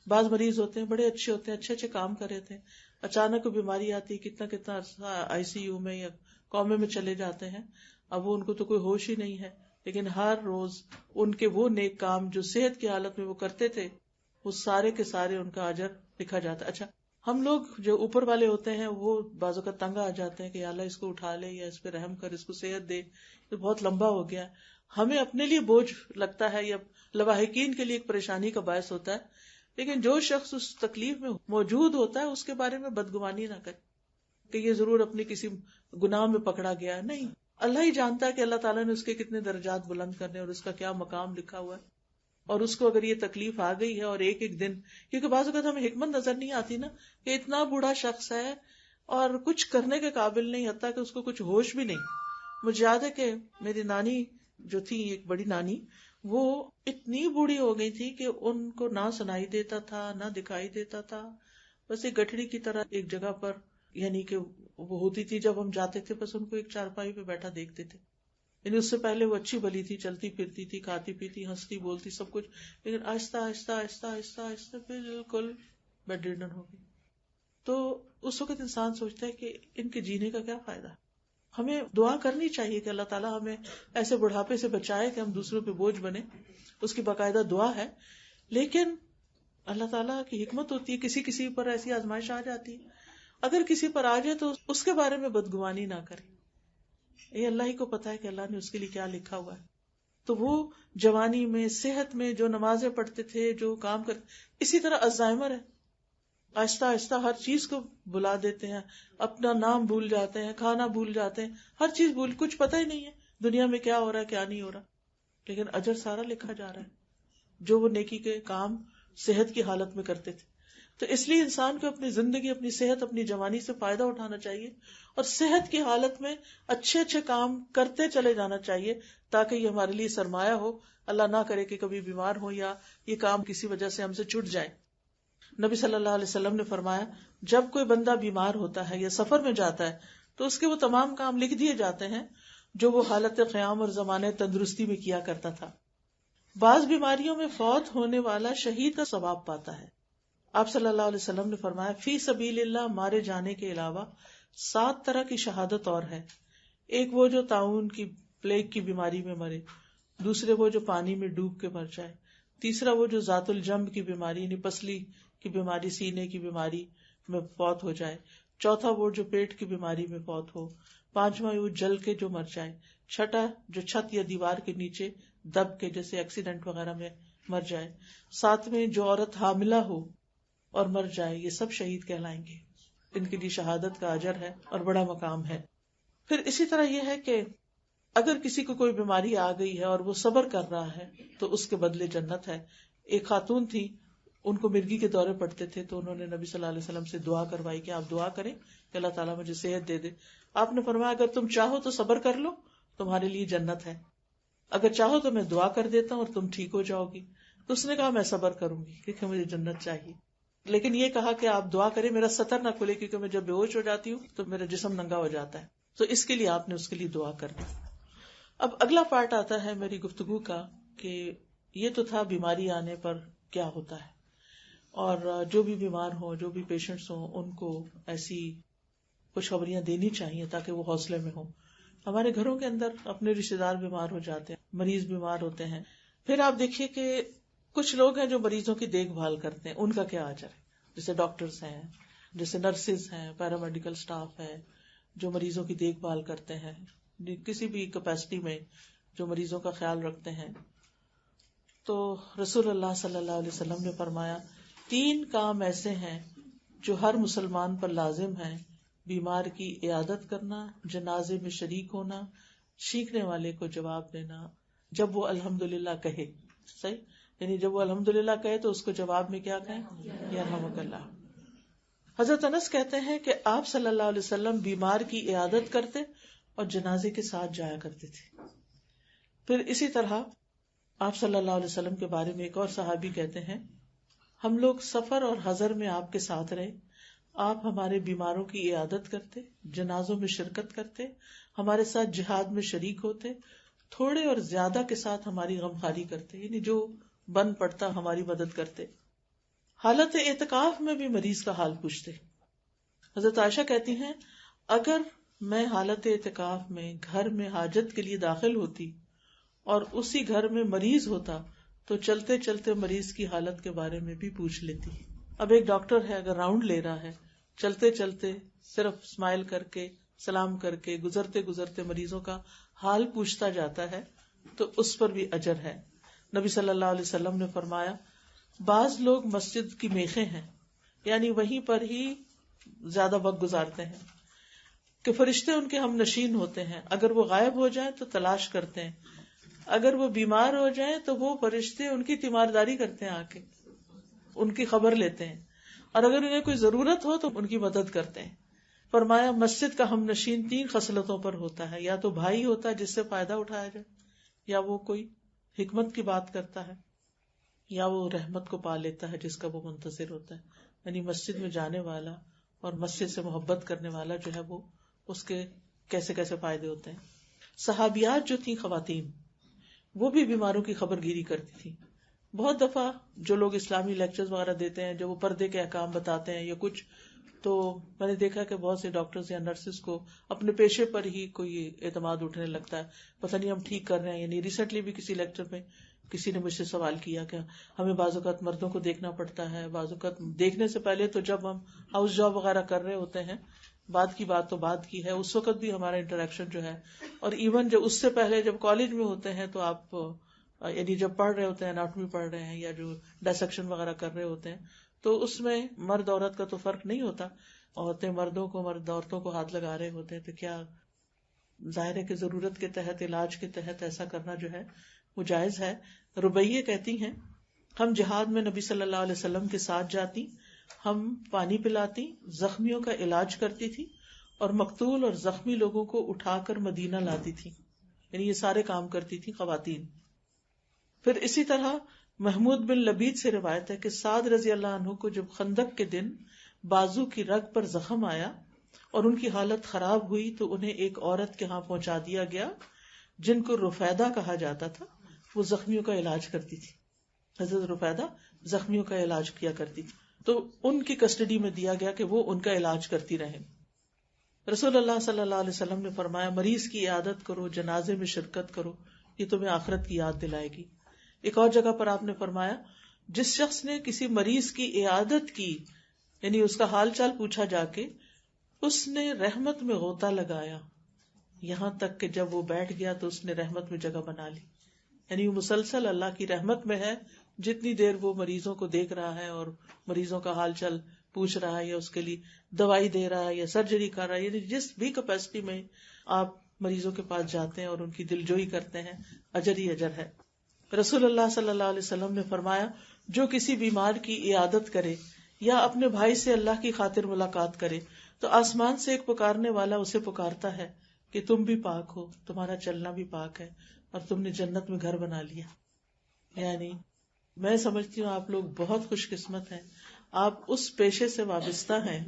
بعض مریض ہوتے ہیں بڑے اچھے ہوتے ہیں، اچھے اچھے کام کر رہے تھے، اچانک کوئی بیماری آتی ہے، کتنا عرصہ آئی سی یو میں یا کومے میں چلے جاتے ہیں. اب وہ ان کو تو کوئی ہوش ہی نہیں ہے، لیکن ہر روز ان کے وہ نیک کام جو صحت کی حالت میں وہ کرتے تھے وہ سارے کے سارے ان کا اجر لکھا جاتا ہے. اچھا ہم لوگ جو اوپر والے ہوتے ہیں وہ بعضوں کا تنگ آ جاتے ہیں کہ اللہ اس کو اٹھا لے یا اس پہ رحم کر، اس کو صحت دے، یہ بہت لمبا ہو گیا. ہمیں اپنے لیے بوجھ لگتا ہے یا لواحقین کے لیے ایک پریشانی کا باعث ہوتا ہے، لیکن جو شخص اس تکلیف میں موجود ہوتا ہے اس کے بارے میں بدگمانی نہ کرے کہ یہ ضرور اپنی کسی گناہ میں پکڑا گیا ہے. نہیں، اللہ ہی جانتا ہے کہ اللہ تعالیٰ نے اس کے کتنے درجات بلند کرنے اور اس کا کیا مقام لکھا ہوا ہے. اور اس کو اگر یہ تکلیف آ گئی ہے اور ایک ایک دن، کیونکہ بعض اوقات ہمیں حکمت نظر نہیں آتی نا کہ اتنا بوڑھا شخص ہے اور کچھ کرنے کے قابل نہیں، حتیٰ کہ اس کو کچھ ہوش بھی نہیں. مجھے یاد ہے کہ میری نانی جو تھی، ایک بڑی نانی، وہ اتنی بوڑھی ہو گئی تھی کہ ان کو نہ سنائی دیتا تھا نہ دکھائی دیتا تھا، بس ایک گٹھڑی کی طرح ایک جگہ پر، یعنی کہ وہ ہوتی تھی جب ہم جاتے تھے بس ان کو ایک چارپائی پہ بیٹھا دیکھتے تھے. یعنی اس سے پہلے وہ اچھی بھلی تھی، چلتی پھرتی تھی، کھاتی پیتی، ہنستی بولتی، سب کچھ، لیکن آہستہ آہستہ آہستہ آہستہ آہستہ بالکل بیڈ ریڈن ہو گئی. تو اس وقت انسان سوچتا ہے کہ ان کے جینے کا کیا فائدہ. ہمیں دعا کرنی چاہیے کہ اللہ تعالیٰ ہمیں ایسے بڑھاپے سے بچائے کہ ہم دوسروں پہ بوجھ بنے، اس کی باقاعدہ دعا ہے. لیکن اللہ تعالیٰ کی حکمت ہوتی ہے، کسی کسی پر ایسی آزمائش آ جاتی ہے، اگر کسی پر آ جائے تو اس کے بارے میں بدگمانی نہ کرے، یہ اللہ ہی کو پتا ہے کہ اللہ نے اس کے لیے کیا لکھا ہوا ہے. تو وہ جوانی میں، صحت میں جو نمازیں پڑھتے تھے، جو کام کرتے، اسی طرح الزائمر ہے، آہستہ آہستہ ہر چیز کو بلا دیتے ہیں، اپنا نام بھول جاتے ہیں، کھانا بھول جاتے ہیں، ہر چیز بھول، کچھ پتہ ہی نہیں ہے دنیا میں کیا ہو رہا ہے کیا نہیں ہو رہا. لیکن اجر سارا لکھا جا رہا ہے جو وہ نیکی کے کام صحت کی حالت میں کرتے تھے. تو اس لیے انسان کو اپنی زندگی، اپنی صحت، اپنی جوانی سے فائدہ اٹھانا چاہیے اور صحت کی حالت میں اچھے اچھے کام کرتے چلے جانا چاہیے تاکہ یہ ہمارے لیے سرمایہ ہو. اللہ نہ کرے کہ کبھی بیمار ہو یا یہ کام کسی وجہ سے ہم سے چھوٹ جائے. نبی صلی اللہ علیہ وسلم نے فرمایا جب کوئی بندہ بیمار ہوتا ہے یا سفر میں جاتا ہے تو اس کے وہ تمام کام لکھ دیے جاتے ہیں جو وہ حالت قیام اور زمانے تندرستی میں کیا کرتا تھا. بعض بیماریوں میں فوت ہونے والا شہید کا ثواب پاتا ہے. آپ صلی اللہ علیہ وسلم نے فرمایا فی سبیل اللہ مارے جانے کے علاوہ 7 طرح کی شہادت اور ہے. ایک وہ جو طاعون کی پلیگ کی بیماری میں مرے، دوسرے وہ جو پانی میں ڈوب کے مر جائے، تیسرا وہ جو ذات الجنب کی بیماری یعنی پسلی کی بیماری، سینے کی بیماری میں فوت ہو جائے، چوتھا وہ جو پیٹ کی بیماری میں فوت ہو، پانچواں وہ جل کے جو مر جائے، چھٹا جو چھت یا دیوار کے نیچے دب کے جیسے ایکسیڈنٹ وغیرہ میں مر جائے، ساتویں جو عورت حاملہ ہو اور مر جائے. یہ سب شہید کہلائیں گے. ان کے لیے شہادت کا اجر ہے اور بڑا مقام ہے. پھر اسی طرح یہ ہے کہ اگر کسی کو کوئی بیماری آ گئی ہے اور وہ صبر کر رہا ہے تو اس کے بدلے جنت ہے. ایک خاتون تھی، ان کو مرگی کے دورے پڑتے تھے تو انہوں نے نبی صلی اللہ علیہ وسلم سے دعا کروائی کہ آپ دعا کریں کہ اللہ تعالیٰ مجھے صحت دے دے. آپ نے فرمایا اگر تم چاہو تو صبر کر لو، تمہارے لیے جنت ہے. اگر چاہو تو میں دعا کر دیتا ہوں اور تم ٹھیک ہو جاؤ گی. تو اس نے کہا میں صبر کروں گی کیونکہ مجھے جنت چاہیے، لیکن یہ کہا کہ آپ دعا کریں میرا سطر نہ کھلے کیونکہ میں جب بے ہوش ہو جاتی ہوں تو میرا جسم ننگا ہو جاتا ہے. تو اس کے لیے آپ نے اس کے لیے دعا کر دی. اب اگلا پارٹ آتا ہے میری گفتگو کا کہ یہ تو تھا بیماری آنے پر کیا ہوتا ہے، اور جو بھی بیمار ہوں، جو بھی پیشنٹس ہوں، ان کو ایسی خوشخبریاں دینی چاہیے تاکہ وہ حوصلے میں ہوں. ہمارے گھروں کے اندر اپنے رشتے دار بیمار ہو جاتے ہیں، مریض بیمار ہوتے ہیں. پھر آپ دیکھیے کہ کچھ لوگ ہیں جو مریضوں کی دیکھ بھال کرتے ہیں، ان کا کیا اجر ہے. جیسے ڈاکٹرز ہیں، جیسے نرسز ہیں، پیرامیڈیکل سٹاف ہے جو مریضوں کی دیکھ بھال کرتے ہیں کسی بھی کیپیسٹی میں، جو مریضوں کا خیال رکھتے ہیں. تو رسول اللہ صلی اللہ علیہ وسلم نے فرمایا 3 کام ایسے ہیں جو ہر مسلمان پر لازم ہیں: بیمار کی عیادت کرنا، جنازے میں شریک ہونا، چیخنے والے کو جواب دینا جب وہ الحمدللہ کہے. صحیح، یعنی جب وہ الحمدللہ کہے تو اس کو جواب میں کیا کہیں؟ یرحمک اللہ. حضرت انس کہتے ہیں کہ آپ صلی اللہ علیہ وسلم بیمار کی عیادت کرتے اور جنازے کے ساتھ جایا کرتے تھے. پھر اسی طرح آپ صلی اللہ علیہ وسلم کے بارے میں ایک اور صحابی کہتے ہیں ہم لوگ سفر اور حضر میں آپ کے ساتھ رہے، آپ ہمارے بیماروں کی عیادت کرتے، جنازوں میں شرکت کرتے، ہمارے ساتھ جہاد میں شریک ہوتے، تھوڑے اور زیادہ کے ساتھ ہماری غمخواری کرتے، یعنی جو بن پڑتا ہماری مدد کرتے. حالت اعتکاف میں بھی مریض کا حال پوچھتے. حضرت عائشہ کہتی ہیں اگر میں حالت اعتکاف میں گھر میں حاجت کے لیے داخل ہوتی اور اسی گھر میں مریض ہوتا تو چلتے چلتے مریض کی حالت کے بارے میں بھی پوچھ لیتی. اب ایک ڈاکٹر ہے، اگر راؤنڈ لے رہا ہے، چلتے چلتے صرف اسمائل کر کے، سلام کر کے، گزرتے گزرتے مریضوں کا حال پوچھتا جاتا ہے تو اس پر بھی اجر ہے. نبی صلی اللہ علیہ وسلم نے فرمایا بعض لوگ مسجد کی میخیں ہیں، یعنی وہیں پر ہی زیادہ وقت گزارتے ہیں کہ فرشتے ان کے ہم نشین ہوتے ہیں، اگر وہ غائب ہو جائیں تو تلاش کرتے ہیں، اگر وہ بیمار ہو جائیں تو وہ فرشتے ان کی تیمارداری کرتے ہیں، آ کے ان کی خبر لیتے ہیں، اور اگر انہیں کوئی ضرورت ہو تو ان کی مدد کرتے ہیں. فرمایا مسجد کا ہم نشین 3 خصلتوں پر ہوتا ہے، یا تو بھائی ہوتا ہے جس سے فائدہ اٹھایا جائے، یا وہ کوئی حکمت کی بات کرتا ہے، یا وہ رحمت کو پا لیتا ہے جس کا وہ منتظر ہوتا ہے. یعنی مسجد میں جانے والا اور مسجد سے محبت کرنے والا جو ہے وہ اس کے کیسے کیسے فائدے ہوتے ہیں. صحابیات جو تھیں خواتین، وہ بھی بیماروں کی خبر گیری کرتی تھی. بہت دفعہ جو لوگ اسلامی لیکچرز وغیرہ دیتے ہیں، جو وہ پردے کے احکام بتاتے ہیں یا کچھ، تو میں نے دیکھا کہ بہت سے ڈاکٹرز یا نرسز کو اپنے پیشے پر ہی کوئی اعتماد اٹھنے لگتا ہے، پتہ نہیں ہم ٹھیک کر رہے ہیں. یعنی ریسنٹلی بھی کسی لیکچر میں کسی نے مجھ سے سوال کیا کہ ہمیں بعض اوقات مردوں کو دیکھنا پڑتا ہے، بعض اوقات دیکھنے سے پہلے تو جب ہم ہاؤس جاب وغیرہ کر رہے ہوتے ہیں، بعد کی بات تو بعد کی ہے، اس وقت بھی ہمارا انٹریکشن جو ہے، اور ایون جو اس سے پہلے جب کالج میں ہوتے ہیں تو آپ یعنی جب پڑھ رہے ہوتے ہیں، اناٹمی پڑھ رہے ہیں یا جو ڈائسیکشن وغیرہ کر رہے ہوتے ہیں، تو اس میں مرد عورت کا تو فرق نہیں ہوتا. عورتیں مردوں کو، مرد عورتوں کو ہاتھ لگا رہے ہوتے ہیں، تو کیا ظاہر ہے کہ ضرورت کے تحت، علاج کے تحت ایسا کرنا جو ہے وہ جائز ہے. ربیہ کہتی ہیں ہم جہاد میں نبی صلی اللہ علیہ وسلم کے ساتھ جاتی ہم پانی پلاتی، زخمیوں کا علاج کرتی تھی اور مقتول اور زخمی لوگوں کو اٹھا کر مدینہ لاتی تھی، یعنی یہ سارے کام کرتی تھی خواتین. پھر اسی طرح محمود بن لبید سے روایت ہے کہ سعد رضی اللہ عنہ کو جب خندق کے دن بازو کی رگ پر زخم آیا اور ان کی حالت خراب ہوئی تو انہیں ایک عورت کے ہاں پہنچا دیا گیا جن کو رفیدہ کہا جاتا تھا. وہ زخمیوں کا علاج کرتی تھی. حضرت رفیدہ زخمیوں کا علاج کیا کرتی تھی، تو ان کی کسٹڈی میں دیا گیا کہ وہ ان کا علاج کرتی رہیں. رسول اللہ صلی اللہ علیہ وسلم نے فرمایا مریض کی عیادت کرو، جنازے میں شرکت کرو، یہ تمہیں آخرت کی یاد دلائے گی. ایک اور جگہ پر آپ نے فرمایا جس شخص نے کسی مریض کی عیادت کی، یعنی اس کا حال چال پوچھا جا کے، اس نے رحمت میں غوطہ لگایا یہاں تک کہ جب وہ بیٹھ گیا تو اس نے رحمت میں جگہ بنا لی. یعنی وہ مسلسل اللہ کی رحمت میں ہے جتنی دیر وہ مریضوں کو دیکھ رہا ہے اور مریضوں کا حال چال پوچھ رہا ہے یا اس کے لیے دوائی دے رہا ہے یا سرجری کر رہا ہے، یعنی جس بھی کیپیسٹی میں آپ مریضوں کے پاس جاتے ہیں اور ان کی دلجوئی کرتے ہیں، اجر ہی اجر ہے. رسول اللہ صلی اللہ علیہ وسلم نے فرمایا جو کسی بیمار کی عیادت کرے یا اپنے بھائی سے اللہ کی خاطر ملاقات کرے تو آسمان سے ایک پکارنے والا اسے پکارتا ہے کہ تم بھی پاک ہو، تمہارا چلنا بھی پاک ہے اور تم نے جنت میں گھر بنا لیا. یعنی میں سمجھتی ہوں آپ لوگ بہت خوش قسمت ہیں، آپ اس پیشے سے وابستہ ہیں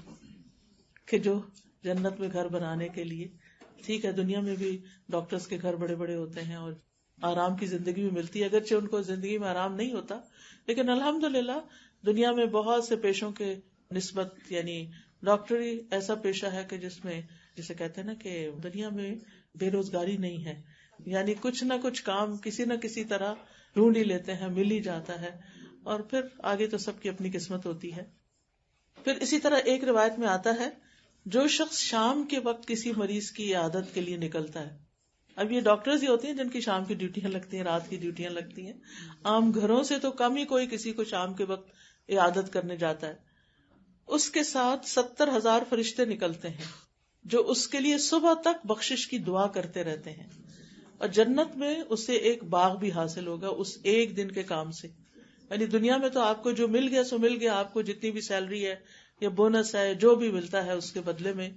کہ جو جنت میں گھر بنانے کے لیے، ٹھیک ہے دنیا میں بھی ڈاکٹرز کے گھر بڑے بڑے ہوتے ہیں اور آرام کی زندگی بھی ملتی ہے، اگرچہ ان کو زندگی میں آرام نہیں ہوتا، لیکن الحمدللہ دنیا میں بہت سے پیشوں کے نسبت، یعنی ڈاکٹری ایسا پیشہ ہے کہ جس میں جسے کہتے ہیں نا کہ دنیا میں بے روزگاری نہیں ہے، یعنی کچھ نہ کچھ کام کسی نہ کسی طرح ڈھونڈ ہی لیتے ہیں، مل ہی جاتا ہے، اور پھر آگے تو سب کی اپنی قسمت ہوتی ہے. پھر اسی طرح ایک روایت میں آتا ہے جو شخص شام کے وقت کسی مریض کی عیادت کے لیے نکلتا ہے. اب یہ ڈاکٹرز ہی ہوتے ہیں جن کی شام کی ڈیوٹیاں لگتی ہیں، رات کی ڈیوٹیاں لگتی ہیں، عام گھروں سے تو کم ہی کوئی کسی کو شام کے وقت عیادت کرنے جاتا ہے. اس کے ساتھ 70,000 فرشتے نکلتے ہیں جو اس کے لیے صبح تک بخشش کی دعا کرتے رہتے ہیں، اور جنت میں اسے ایک باغ بھی حاصل ہوگا اس ایک دن کے کام سے. یعنی دنیا میں تو آپ کو جو مل گیا سو مل گیا، آپ کو جتنی بھی سیلری ہے یا بونس ہے جو بھی ملتا ہے اس کے بدلے میں،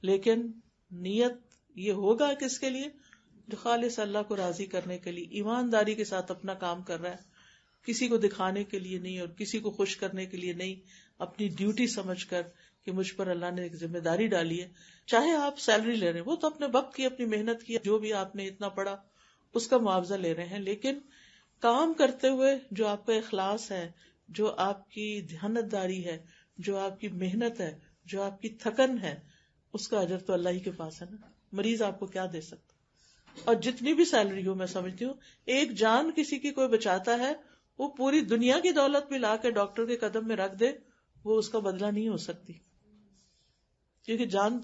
لیکن نیت یہ ہوگا کس کے لیے؟ جو خالص اللہ کو راضی کرنے کے لیے ایمانداری کے ساتھ اپنا کام کر رہا ہے، کسی کو دکھانے کے لیے نہیں اور کسی کو خوش کرنے کے لیے نہیں، اپنی ڈیوٹی سمجھ کر کہ مجھ پر اللہ نے ایک ذمہ داری ڈالی ہے. چاہے آپ سیلری لے رہے ہیں، وہ تو اپنے وقت کی اپنی محنت کی، جو بھی آپ نے اتنا پڑھا اس کا معاوضہ لے رہے ہیں، لیکن کام کرتے ہوئے جو آپ کا اخلاص ہے، جو آپ کی دیانتداری ہے، جو آپ کی محنت ہے، جو آپ کی تھکن ہے، اس کا اجر تو اللہ ہی کے پاس ہے نا. مریض آپ کو کیا دے سکتا؟ اور جتنی بھی سیلری ہو، میں سمجھتی ہوں ایک جان کسی کی کوئی بچاتا ہے، وہ پوری دنیا کی دولت بھی لا کے ڈاکٹر کے قدم میں رکھ دے، وہ اس کا بدلہ نہیں ہو سکتی. کیونکہ جان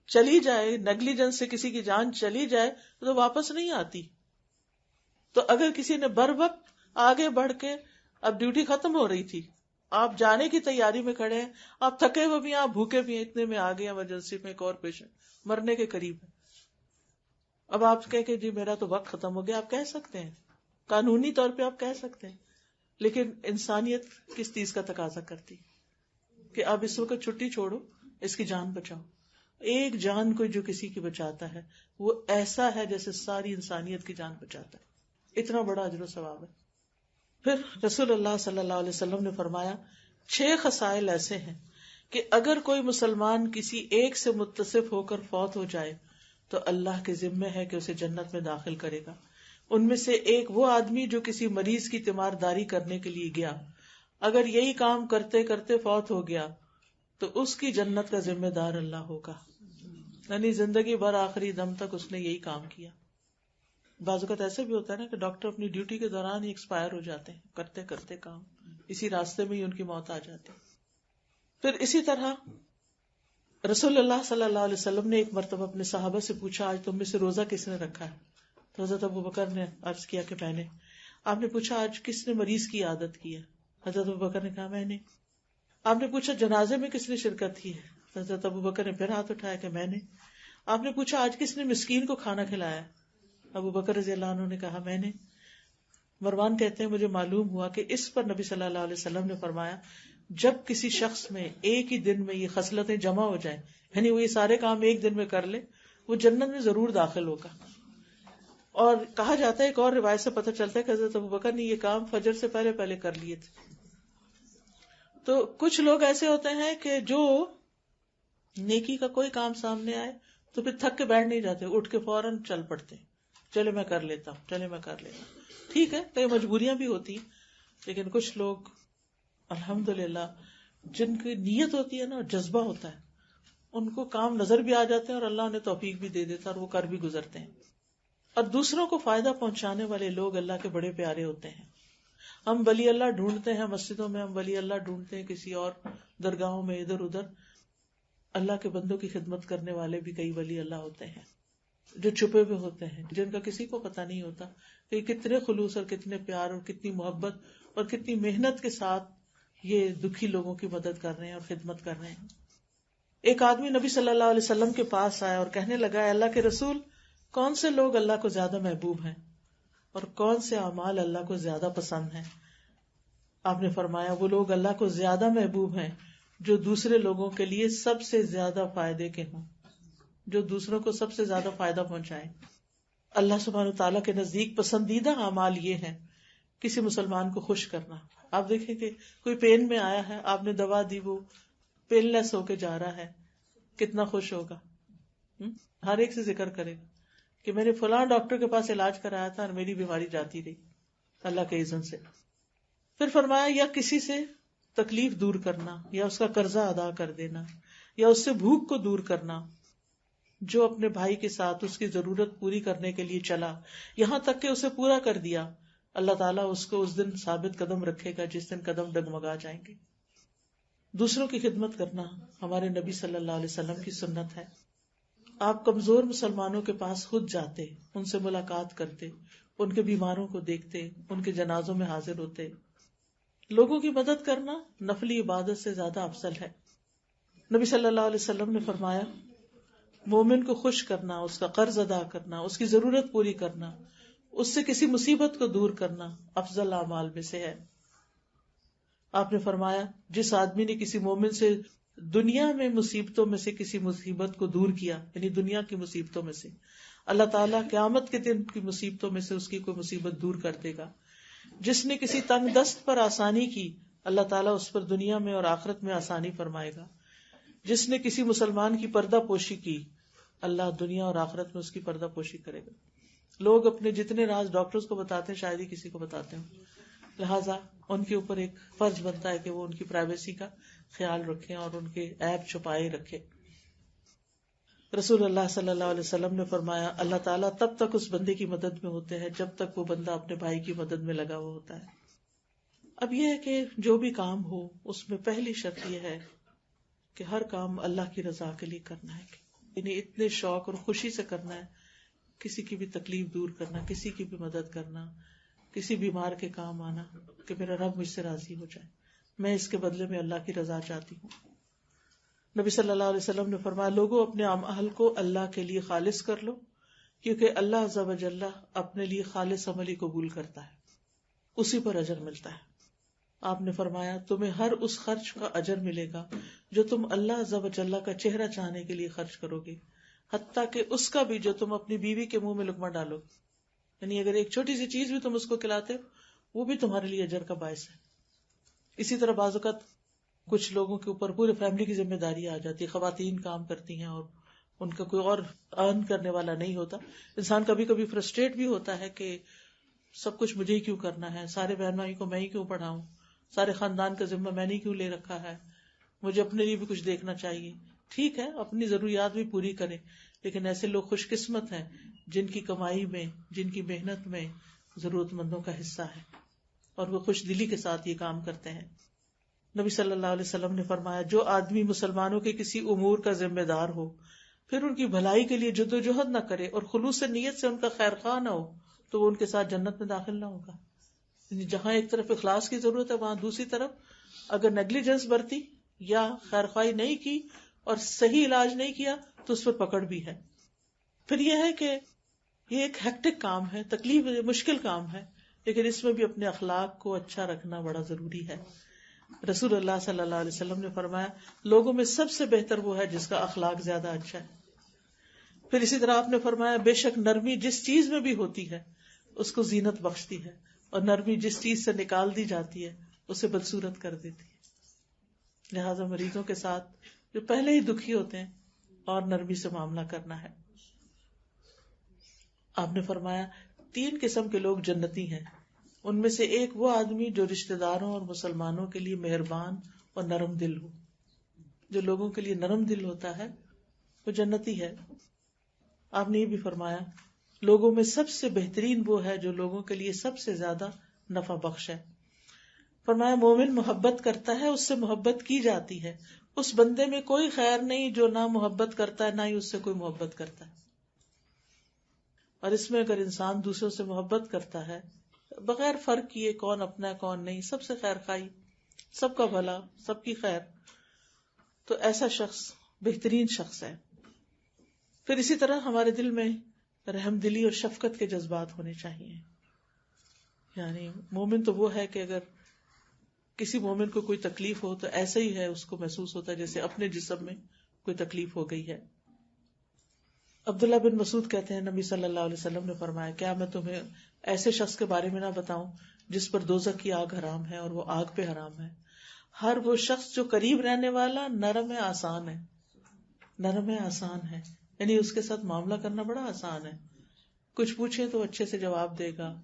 چلی جائے، نیگلیجنس سے کسی کی جان چلی جائے تو واپس نہیں آتی. تو اگر کسی نے بر وقت آگے بڑھ کے، اب ڈیوٹی ختم ہو رہی تھی، آپ جانے کی تیاری میں کھڑے ہیں، آپ تھکے ہوئے بھی ہیں، آپ بھوکے بھی ہیں، اتنے میں آگے ایمرجنسی میں ایک اور پیشنٹ مرنے کے قریب ہے. اب آپ کہہ کہ جی میرا تو وقت ختم ہو گیا، آپ کہہ سکتے ہیں، قانونی طور پہ آپ کہہ سکتے ہیں، لیکن انسانیت کس چیز کا تقاضا کرتی کہ آپ اس وقت چھٹی چھوڑو، اس کی جان بچاؤ. ایک جان کو جو کسی کی بچاتا ہے وہ ایسا ہے جیسے ساری انسانیت کی جان بچاتا ہے. اتنا بڑا اجر و ثواب ہے. پھر رسول اللہ صلی اللہ علیہ وسلم نے فرمایا 6 خصائل ایسے ہیں کہ اگر کوئی مسلمان کسی ایک سے متصف ہو کر فوت ہو جائے تو اللہ کے ذمہ ہے کہ اسے جنت میں داخل کرے گا. ان میں سے ایک وہ آدمی جو کسی مریض کی تیمارداری کرنے کے لیے گیا، اگر یہی کام کرتے کرتے فوت ہو گیا تو اس کی جنت کا ذمہ دار اللہ ہوگا. یعنی زندگی بھر آخری دم تک اس نے یہی کام کیا. بعض اوقات ایسے بھی ہوتا ہے نا کہ ڈاکٹر اپنی ڈیوٹی کے دوران ہی ایکسپائر ہو جاتے ہیں، کرتے کرتے کام، اسی راستے میں ہی ان کی موت آ جاتی. پھر اسی طرح رسول اللہ صلی اللہ علیہ وسلم نے ایک مرتبہ اپنے صحابہ سے پوچھا آج تم میں سے روزہ کس نے رکھا ہے؟ تو حضرت ابوبکر نے عرض کیا کہ میں نے. آپ نے پوچھا آج کس نے مریض کی عادت کی ہے؟ حضرت ابوبکر نے کہا میں نے. آپ نے پوچھا جنازے میں کس نے شرکت کی ہے؟ حضرت ابوبکر نے پھر ہاتھ اٹھایا کہ میں نے. آپ نے پوچھا آج کس نے مسکین کو کھانا کھلایا؟ ابوبکر رضی اللہ عنہ نے کہا میں نے. مروان کہتے ہیں مجھے معلوم ہوا کہ اس پر نبی صلی اللہ علیہ وسلم نے فرمایا جب کسی شخص میں ایک ہی دن میں یہ خصلتیں جمع ہو جائیں، یعنی وہ یہ سارے کام ایک دن میں کر لے، وہ جنت میں ضرور داخل ہوگا. اور کہا جاتا ہے، ایک اور روایت سے پتہ چلتا ہے کہ حضرت ابوبکر نے یہ کام فجر سے پہلے کر لیے تھے. تو کچھ لوگ ایسے ہوتے ہیں کہ جو نیکی کا کوئی کام سامنے آئے تو پھر تھک کے بیٹھ نہیں جاتے، اٹھ کے فوراً چل پڑتے ہیں، چلے میں کر لیتا ہوں. ٹھیک ہے، کئی مجبوریاں بھی ہوتی ہیں، لیکن کچھ لوگ الحمدللہ جن کی نیت ہوتی ہے نا، جذبہ ہوتا ہے، ان کو کام نظر بھی آ جاتے ہیں اور اللہ انہیں توفیق بھی دے دیتا ہے اور وہ کر بھی گزرتے ہیں. اور دوسروں کو فائدہ پہنچانے والے لوگ اللہ کے بڑے پیارے ہوتے ہیں. ہم ولی اللہ ڈھونڈتے ہیں مسجدوں میں، ہم ولی اللہ ڈھونڈتے ہیں کسی اور درگاہوں میں، ادھر ادھر. اللہ کے بندوں کی خدمت کرنے والے بھی کئی ولی اللہ ہوتے ہیں جو چھپے ہوئے ہوتے ہیں، جن کا کسی کو پتہ نہیں ہوتا کہ کتنے خلوص اور کتنے پیار اور کتنی محبت اور کتنی محنت کے ساتھ یہ دکھی لوگوں کی مدد کر رہے ہیں اور خدمت کر رہے ہیں. ایک آدمی نبی صلی اللہ علیہ وسلم کے پاس آیا اور کہنے لگا، اے اللہ کے رسول، کون سے لوگ اللہ کو زیادہ محبوب ہیں اور کون سے اعمال اللہ کو زیادہ پسند ہیں؟ آپ نے فرمایا، وہ لوگ اللہ کو زیادہ محبوب ہیں جو دوسرے لوگوں کے لیے سب سے زیادہ فائدے کے ہوں، جو دوسروں کو سب سے زیادہ فائدہ پہنچائیں. اللہ سبحانہ تعالیٰ کے نزدیک پسندیدہ اعمال یہ ہیں: کسی مسلمان کو خوش کرنا. آپ دیکھیں کہ کوئی پین میں آیا ہے، آپ نے دوا دی، وہ پین لیس ہو کے جا رہا ہے، کتنا خوش ہوگا. ہر ایک سے ذکر کرے گا کہ میں نے فلاں ڈاکٹر کے پاس علاج کرایا تھا اور میری بیماری جاتی رہی اللہ کے اذن سے. پھر فرمایا، یا کسی سے تکلیف دور کرنا، یا اس کا قرضہ ادا کر دینا، یا اس سے بھوک کو دور کرنا. جو اپنے بھائی کے ساتھ اس کی ضرورت پوری کرنے کے لیے چلا یہاں تک کہ اسے پورا کر دیا، اللہ تعالیٰ اس کو اس دن ثابت قدم رکھے گا جس دن قدم ڈگمگا جائیں گے. دوسروں کی خدمت کرنا ہمارے نبی صلی اللہ علیہ وسلم کی سنت ہے. آپ کمزور مسلمانوں کے پاس خود جاتے، ان سے ملاقات کرتے، ان کے بیماروں کو دیکھتے، ان کے جنازوں میں حاضر ہوتے. لوگوں کی مدد کرنا نفلی عبادت سے زیادہ افضل ہے. نبی صلی اللہ علیہ وسلم نے فرمایا، مومن کو خوش کرنا، اس کا قرض ادا کرنا، اس کی ضرورت پوری کرنا، اس سے کسی مصیبت کو دور کرنا افضل اعمال میں سے ہے. آپ نے فرمایا، جس آدمی نے کسی مومن سے دنیا میں مصیبتوں میں سے کسی مصیبت کو دور کیا، یعنی دنیا کی مصیبتوں میں سے، اللہ تعالیٰ قیامت کے دن کی مصیبتوں میں سے اس کی کوئی مصیبت دور کر دے گا. جس نے کسی تنگ دست پر آسانی کی، اللہ تعالیٰ اس پر دنیا میں اور آخرت میں آسانی فرمائے گا. جس نے کسی مسلمان کی پردہ پوشی کی، اللہ دنیا اور آخرت میں اس کی پردہ پوشی کرے گا. لوگ اپنے جتنے راز ڈاکٹرز کو بتاتے ہیں شاید ہی کسی کو بتاتے ہیں، لہٰذا ان کے اوپر ایک فرض بنتا ہے کہ وہ ان کی پرائیویسی کا خیال رکھیں اور ان کے عیب چھپائے رکھیں. رسول اللہ صلی اللہ علیہ وسلم نے فرمایا، اللہ تعالیٰ تب تک اس بندے کی مدد میں ہوتے ہیں جب تک وہ بندہ اپنے بھائی کی مدد میں لگا ہوا ہوتا ہے. اب یہ ہے کہ جو بھی کام ہو اس میں پہلی شرط یہ ہے کہ ہر کام اللہ کی رضا کے لیے کرنا ہے، یعنی اتنے شوق اور خوشی سے کرنا ہے، کسی کی بھی تکلیف دور کرنا، کسی کی بھی مدد کرنا، کسی بیمار کے کام آنا کہ میرا رب مجھ سے راضی ہو جائے، میں اس کے بدلے میں اللہ کی رضا چاہتی ہوں. نبی صلی اللہ علیہ وسلم نے فرمایا، لوگوں اپنے اعمال کو اللہ کے لیے خالص کر لو، کیونکہ اللہ عز و جل اپنے لیے خالص عمل ہی قبول کرتا ہے، اسی پر اجر ملتا ہے. آپ نے فرمایا، تمہیں ہر اس خرچ کا اجر ملے گا جو تم اللہ عز و جل کا چہرہ چاہنے کے لیے خرچ کرو گے، حتیٰ کہ اس کا بھی جو تم اپنی بیوی کے منہ میں لقمہ ڈالو. یعنی اگر ایک چھوٹی سی چیز بھی تم اس کو کھلاتے ہو وہ بھی تمہارے لیے اجر کا باعث ہے. اسی طرح بعض اوقات کچھ لوگوں کے اوپر پورے فیملی کی ذمہ داری آ جاتی ہے، خواتین کام کرتی ہیں اور ان کا کوئی اور ارن کرنے والا نہیں ہوتا. انسان کبھی کبھی فرسٹریٹ بھی ہوتا ہے کہ سب کچھ مجھے ہی کیوں کرنا ہے، سارے بہن بھائی کو میں ہی کیوں پڑھاؤں، سارے خاندان کا ذمہ میں نے کیوں لے رکھا ہے، مجھے اپنے لیے بھی کچھ دیکھنا چاہیے. ٹھیک ہے، اپنی ضروریات بھی پوری کریں، لیکن ایسے لوگ خوش قسمت ہیں جن کی کمائی میں، جن کی محنت میں ضرورت مندوں کا حصہ ہے اور وہ خوش دلی کے ساتھ یہ کام کرتے ہیں. نبی صلی اللہ علیہ وسلم نے فرمایا، جو آدمی مسلمانوں کے کسی امور کا ذمہ دار ہو پھر ان کی بھلائی کے لیے جدوجہد نہ کرے اور خلوص نیت سے ان کا خیر خواہ نہ ہو تو وہ ان کے ساتھ جنت میں داخل نہ ہوگا. یعنی جہاں ایک طرف اخلاص کی ضرورت ہے وہاں دوسری طرف اگر نیگلیجنس برتی یا خیر خواہی نہیں کی اور صحیح علاج نہیں کیا تو اس پر پکڑ بھی ہے. پھر یہ ہے کہ یہ ایک ہیکٹک کام ہے، تکلیف مشکل کام ہے، لیکن اس میں بھی اپنے اخلاق کو اچھا رکھنا بڑا ضروری ہے. رسول اللہ صلی اللہ علیہ وسلم نے فرمایا لوگوں میں سب سے بہتر وہ ہے جس کا اخلاق زیادہ اچھا ہے. پھر اسی طرح آپ نے فرمایا بے شک نرمی جس چیز میں بھی ہوتی ہے اس کو زینت بخشتی ہے، اور نرمی جس چیز سے نکال دی جاتی ہے اسے بدصورت کر دیتی ہے. لہذا مریضوں کے ساتھ جو پہلے ہی دکھی ہوتے ہیں اور نرمی سے معاملہ کرنا ہے. آپ نے فرمایا 3 قسم کے لوگ جنتی ہیں، ان میں سے ایک وہ آدمی جو رشتہ داروں اور مسلمانوں کے لیے مہربان اور نرم دل ہو. جو لوگوں کے لیے نرم دل ہوتا ہے وہ جنتی ہے. آپ نے یہ بھی فرمایا لوگوں میں سب سے بہترین وہ ہے جو لوگوں کے لیے سب سے زیادہ نفع بخش ہے. فرمایا مومن محبت کرتا ہے، اس سے محبت کی جاتی ہے، اس بندے میں کوئی خیر نہیں جو نہ محبت کرتا ہے نہ ہی اس سے کوئی محبت کرتا ہے. اور اس میں اگر انسان دوسروں سے محبت کرتا ہے بغیر فرق کیے کون اپنا ہے کون نہیں، سب سے خیر خواہی، سب کا بھلا، سب کی خیر، تو ایسا شخص بہترین شخص ہے. پھر اسی طرح ہمارے دل میں رحم دلی اور شفقت کے جذبات ہونے چاہیے. یعنی مومن تو وہ ہے کہ اگر کسی مومن کو کوئی تکلیف ہو تو ایسے ہی ہے اس کو محسوس ہوتا ہے جیسے اپنے جسم میں کوئی تکلیف ہو گئی ہے. عبداللہ بن مسعود کہتے ہیں نبی صلی اللہ علیہ وسلم نے فرمایا کیا میں تمہیں ایسے شخص کے بارے میں نہ بتاؤں جس پر دوزخ کی آگ حرام ہے اور وہ آگ پہ حرام ہے. ہر وہ شخص جو قریب رہنے والا نرم ہے، آسان ہے، نرم ہے، آسان ہے، یعنی اس کے ساتھ معاملہ کرنا بڑا آسان ہے. کچھ پوچھے تو اچھے سے جواب دے گا،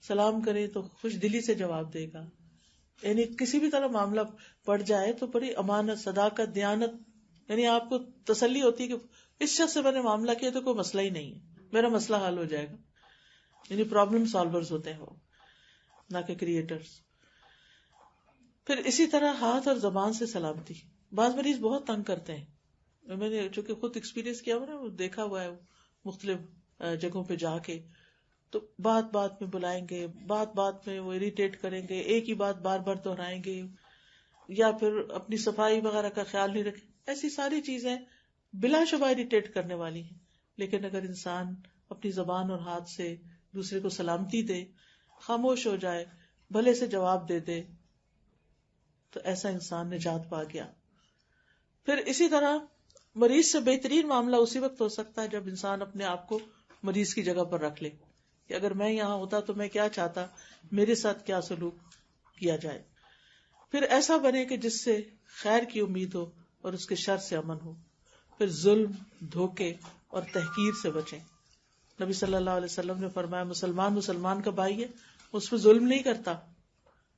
سلام کرے تو خوش دلی سے جواب دے گا. یعنی کسی بھی طرح معاملہ پڑ جائے تو بڑی امانت، صداقت، دیانت، یعنی آپ کو تسلی ہوتی ہے کہ اس شخص سے میں نے معاملہ کیا تو کوئی مسئلہ ہی نہیں ہے، میرا مسئلہ حل ہو جائے گا. یعنی پرابلم سالورز ہوتے ہیں وہ، نہ کہ کریٹرز. پھر اسی طرح ہاتھ اور زبان سے سلامتی. بعض مریض بہت تنگ کرتے ہیں، میں نے چونکہ خود ایکسپیرینس کیا ہوا نا، دیکھا ہوا ہے مختلف جگہوں پہ جا کے، تو بات بات میں بلائیں گے، بات بات میں وہ اریٹیٹ کریں گے، ایک ہی بات بار بار دہرائیں گے، یا پھر اپنی صفائی وغیرہ کا خیال نہیں رکھیں. ایسی ساری چیزیں بلا شبہ اریٹیٹ کرنے والی ہیں. لیکن اگر انسان اپنی زبان اور ہاتھ سے دوسرے کو سلامتی دے، خاموش ہو جائے، بھلے سے جواب دے دے، تو ایسا انسان نجات پا گیا. پھر اسی طرح مریض سے بہترین معاملہ اسی وقت ہو سکتا ہے جب انسان اپنے آپ کو مریض کی جگہ پر رکھ لے کہ اگر میں یہاں ہوتا تو میں کیا چاہتا، میرے ساتھ کیا سلوک کیا جائے. پھر ایسا بنے کہ جس سے خیر کی امید ہو اور اس کے شر سے امن ہو. پھر ظلم، دھوکے اور تحقیر سے بچیں. نبی صلی اللہ علیہ وسلم نے فرمایا مسلمان کا بھائی ہے، اس پہ ظلم نہیں کرتا،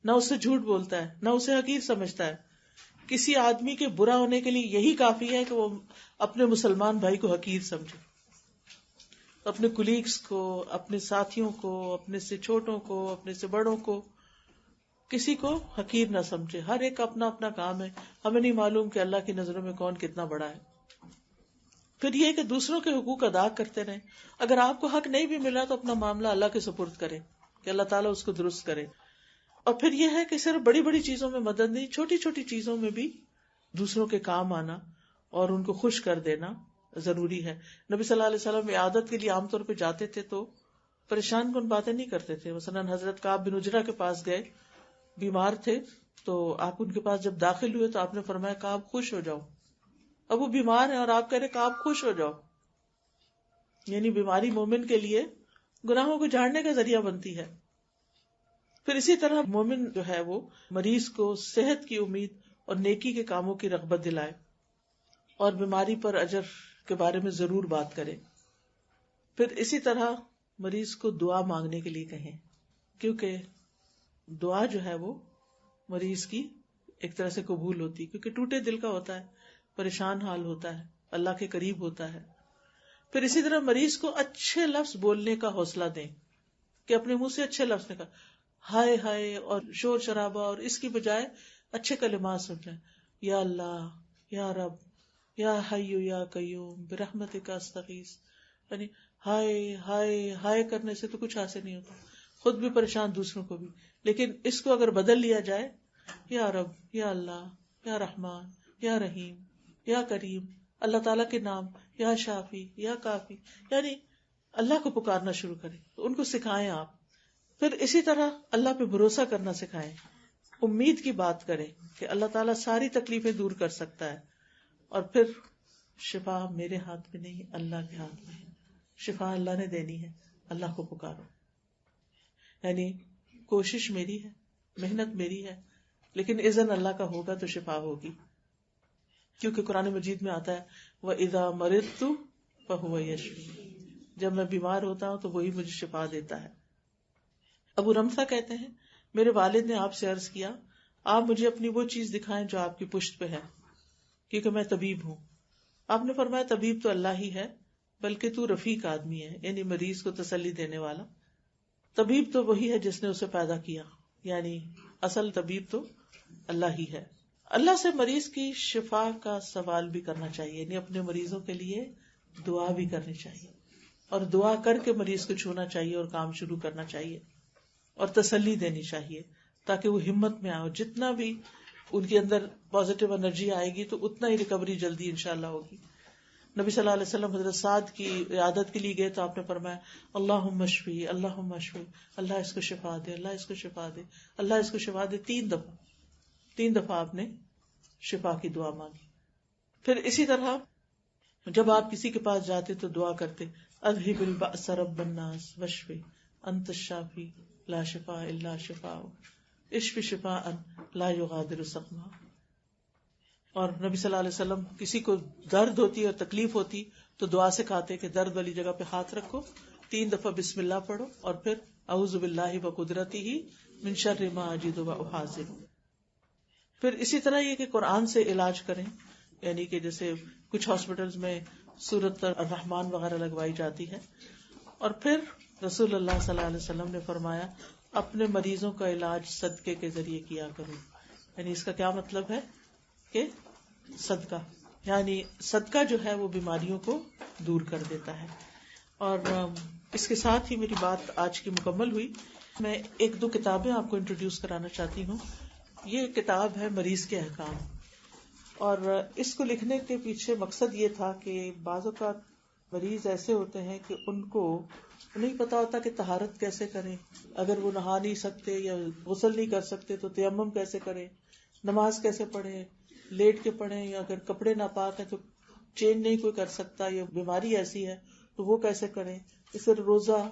نہ اس سے جھوٹ بولتا ہے، نہ اسے حقیر سمجھتا ہے. کسی آدمی کے برا ہونے کے لیے یہی کافی ہے کہ وہ اپنے مسلمان بھائی کو حقیر سمجھے، اپنے کولیگز کو، اپنے ساتھیوں کو، اپنے سے چھوٹوں کو، اپنے سے بڑوں کو، کسی کو حقیر نہ سمجھے. ہر ایک اپنا اپنا کام ہے، ہمیں نہیں معلوم کہ اللہ کی نظروں میں کون کتنا بڑا ہے. پھر یہ کہ دوسروں کے حقوق ادا کرتے رہیں. اگر آپ کو حق نہیں بھی ملا تو اپنا معاملہ اللہ کے سپرد کریں کہ اللہ تعالیٰ اس کو درست کرے. اور پھر یہ ہے کہ صرف بڑی بڑی چیزوں میں مدد نہیں، چھوٹی چھوٹی چیزوں میں بھی دوسروں کے کام آنا اور ان کو خوش کر دینا ضروری ہے. نبی صلی اللہ علیہ وسلم عیادت کے لیے عام طور پہ جاتے تھے تو پریشان کن باتیں نہیں کرتے تھے. مثلا حضرت کعب بن عجرہ کے پاس گئے، بیمار تھے، تو آپ ان کے پاس جب داخل ہوئے تو آپ نے فرمایا کعب خوش ہو جاؤ. اب وہ بیمار ہیں اور آپ کہہ رہے کعب خوش ہو جاؤ. یعنی بیماری مومن کے لیے گناہوں کو جھاڑنے کا ذریعہ بنتی ہے. پھر اسی طرح مومن جو ہے وہ مریض کو صحت کی امید اور نیکی کے کاموں کی رغبت دلائے اور بیماری پر اجر کے بارے میں ضرور بات کرے. پھر اسی طرح مریض کو دعا مانگنے کے لیے کہیں، کیونکہ دعا جو ہے وہ مریض کی ایک طرح سے قبول ہوتی، کیونکہ ٹوٹے دل کا ہوتا ہے، پریشان حال ہوتا ہے، اللہ کے قریب ہوتا ہے. پھر اسی طرح مریض کو اچھے لفظ بولنے کا حوصلہ دیں کہ اپنے منہ سے اچھے لفظ نکال، ہائے ہائے اور شور شرابہ اور اس کی بجائے اچھے کلمات سمجھیں. یا اللہ، یا رب، یا حیو یا قیوم برحمتک استغیث. یعنی ہائے ہائے ہائے کرنے سے تو کچھ حاصل نہیں ہوتا، خود بھی پریشان، دوسروں کو بھی. لیکن اس کو اگر بدل لیا جائے، یا رب، یا اللہ، یا رحمان، یا رحیم، یا کریم، اللہ تعالیٰ کے نام، یا شافی، یا کافی، یعنی اللہ کو پکارنا شروع کریں. تو ان کو سکھائیں آپ. پھر اسی طرح اللہ پہ بھروسہ کرنا سکھائیں. امید کی بات کریں کہ اللہ تعالیٰ ساری تکلیفیں دور کر سکتا ہے، اور پھر شفا میرے ہاتھ میں نہیں، اللہ کے ہاتھ میں ہے، شفا اللہ نے دینی ہے، اللہ کو پکارو. یعنی کوشش میری ہے، محنت میری ہے، لیکن اذن اللہ کا ہوگا تو شفا ہوگی. کیونکہ قرآن مجید میں آتا ہے وَإِذَا مَرِضْتُ فَهُوَ يَشْفِينِ، جب میں بیمار ہوتا ہوں تو وہی مجھے شفا دیتا ہے. ابو رمثا کہتے ہیں میرے والد نے آپ سے عرض کیا آپ مجھے اپنی وہ چیز دکھائیں جو آپ کی پشت پہ ہے، کیونکہ میں طبیب ہوں. آپ نے فرمایا طبیب تو اللہ ہی ہے، بلکہ تو رفیق آدمی ہے، یعنی مریض کو تسلی دینے والا. طبیب تو وہی ہے جس نے اسے پیدا کیا، یعنی اصل طبیب تو اللہ ہی ہے. اللہ سے مریض کی شفا کا سوال بھی کرنا چاہیے، یعنی اپنے مریضوں کے لیے دعا بھی کرنی چاہیے، اور دعا کر کے مریض کو چھونا چاہیے اور کام شروع کرنا چاہیے اور تسلی دینی چاہیے تاکہ وہ ہمت میں آئے. جتنا بھی ان کے اندر پازیٹیو انرجی آئے گی تو اتنا ہی ریکوری جلدی انشاءاللہ ہوگی. نبی صلی اللہ علیہ وسلم حضرت سعد کی عیادت کے لیے گئے تو آپ نے فرمایا اللہم اشفی اللہم اشفی، اللہ اس کو شفا دے، اللہ اس کو شفا دے، اللہ اس کو شفا دے. 3 دفعہ آپ نے شفا کی دعا مانگی. پھر اسی طرح جب آپ کسی کے پاس جاتے تو دعا کرتے اذہب البأس رب الناس واشفی انت الشافی لا شفاء الا شفاءک اشف شفاء لا یغادر سقما. اور نبی صلی اللہ علیہ وسلم کسی کو درد ہوتی اور تکلیف ہوتی تو دعا سکھاتے کہ درد والی جگہ پہ ہاتھ رکھو، 3 دفعہ بسم اللہ پڑھو، اور پھر اعوذ باللہ وقدرتہ من شر ما اجد واحاذر. پھر اسی طرح یہ کہ قرآن سے علاج کریں، یعنی کہ جیسے کچھ ہاسپٹلز میں سورۃ الرحمن وغیرہ لگوائی جاتی ہے. اور پھر رسول اللہ صلی اللہ علیہ وسلم نے فرمایا اپنے مریضوں کا علاج صدقے کے ذریعے کیا کرو. یعنی اس کا کیا مطلب ہے کہ صدقہ، یعنی صدقہ جو ہے وہ بیماریوں کو دور کر دیتا ہے. اور اس کے ساتھ ہی میری بات آج کی مکمل ہوئی. میں 1-2 کتابیں آپ کو انٹروڈیوس کرانا چاہتی ہوں. یہ کتاب ہے مریض کے احکام، اور اس کو لکھنے کے پیچھے مقصد یہ تھا کہ بعض اوقات مریض ایسے ہوتے ہیں کہ ان کو نہیں پتا ہوتا کہ طہارت کیسے کریں، اگر وہ نہا نہیں سکتے یا غسل نہیں کر سکتے تو تیمم کیسے کریں، نماز کیسے پڑھیں، لیٹ کے پڑھیں، یا اگر کپڑے ناپاک ہیں تو چینج نہیں کوئی کر سکتا یا بیماری ایسی ہے تو وہ کیسے کریں، پھر روزہ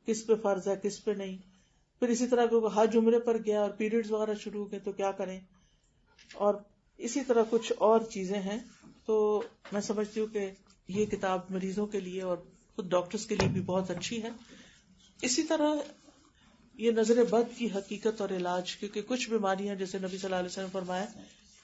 کس پہ فرض ہے کس پہ نہیں، پھر اسی طرح حج عمرے پر گیا اور پیریڈز وغیرہ شروع ہو گئے تو کیا کریں، اور اسی طرح کچھ اور چیزیں ہیں. تو میں سمجھتی ہوں کہ یہ کتاب مریضوں کے لیے اور خود ڈاکٹرز کے لیے بھی بہت اچھی ہے. اسی طرح یہ نظر بد کی حقیقت اور علاج، کیونکہ کچھ بیماریاں جیسے نبی صلی اللہ علیہ وسلم فرمایا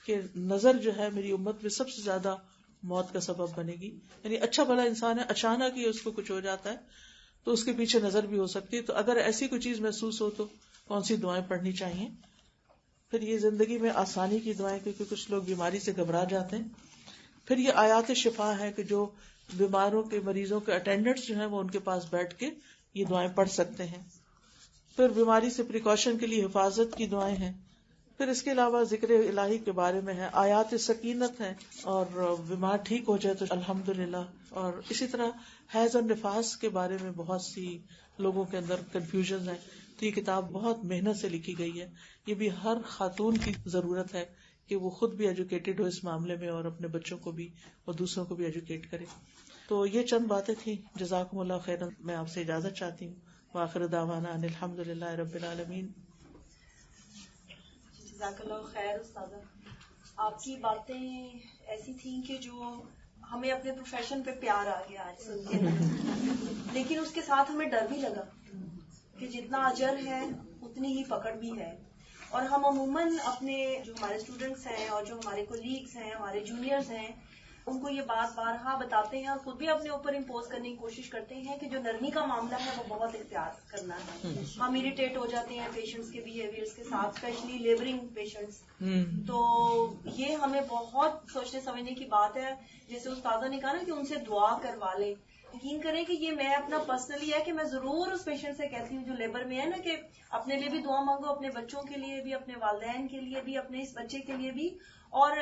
کہ نظر جو ہے میری امت میں سب سے زیادہ موت کا سبب بنے گی. یعنی اچھا بھلا انسان ہے، اچانک ہی اس کو کچھ ہو جاتا ہے تو اس کے پیچھے نظر بھی ہو سکتی ہے. تو اگر ایسی کوئی چیز محسوس ہو تو کون سی دعائیں پڑھنی چاہیے. پھر یہ زندگی میں آسانی کی دعائیں، کیونکہ کچھ لوگ بیماری سے گھبرا جاتے ہیں. پھر یہ آیات شفا ہے کہ جو بیماروں کے مریضوں کے اٹینڈنٹس جو ہیں وہ ان کے پاس بیٹھ کے یہ دعائیں پڑھ سکتے ہیں. پھر بیماری سے پریکاشن کے لیے حفاظت کی دعائیں ہیں. پھر اس کے علاوہ ذکر الہی کے بارے میں ہے، آیات سکینت ہے، اور بیمار ٹھیک ہو جائے تو الحمدللہ. اور اسی طرح حیض اور نفاس کے بارے میں بہت سی لوگوں کے اندر کنفیوژن ہے. تو یہ کتاب بہت محنت سے لکھی گئی ہے. یہ بھی ہر خاتون کی ضرورت ہے کہ وہ خود بھی ایجوکیٹڈ ہو اس معاملے میں اور اپنے بچوں کو بھی اور دوسروں کو بھی ایجوکیٹ کرے. تو یہ چند باتیں تھیں. جزاکم اللہ خیرا. میں آپ سے اجازت چاہتی ہوں. وآخر دعوانا ان الحمدللہ رب العالمین.
جزاک اللہ خیر استاذہ. آپ کی باتیں ایسی تھیں کہ جو ہمیں اپنے پروفیشن پہ پیار آ گیا آج سن کے، لیکن اس کے ساتھ ہمیں ڈر بھی لگا کہ جتنا اجر ہے اتنی ہی پکڑ بھی ہے. اور ہم عموماً اپنے جو ہمارے اسٹوڈنٹس ہیں اور جو ہمارے کولیگس ہیں، ہمارے جونیئرز ہیں، ان کو یہ بات بارہا بتاتے ہیں اور خود بھی اپنے اوپر امپوز کرنے کی کوشش کرتے ہیں کہ جو نرمی کا معاملہ ہے وہ بہت احتیاط کرنا ہے. ہم اریٹیٹ ہو جاتے ہیں پیشنٹس کے بیہیویئرس کے ساتھ، اسپیشلی لیبرنگ پیشنٹس. تو یہ ہمیں بہت سوچنے سمجھنے کی بات ہے. جیسے استاذہ نے کہا نا کہ ان سے دعا کروا لیں. یقین کریں کہ یہ میں اپنا پرسنلی ہے کہ میں ضرور اس پیشنٹ سے کہتی ہوں جو لیبر میں ہے نا کہ اپنے لیے بھی دعا مانگو، اپنے بچوں کے لیے بھی، اپنے والدین کے لیے بھی، اپنے اس بچے کے لیے بھی، اور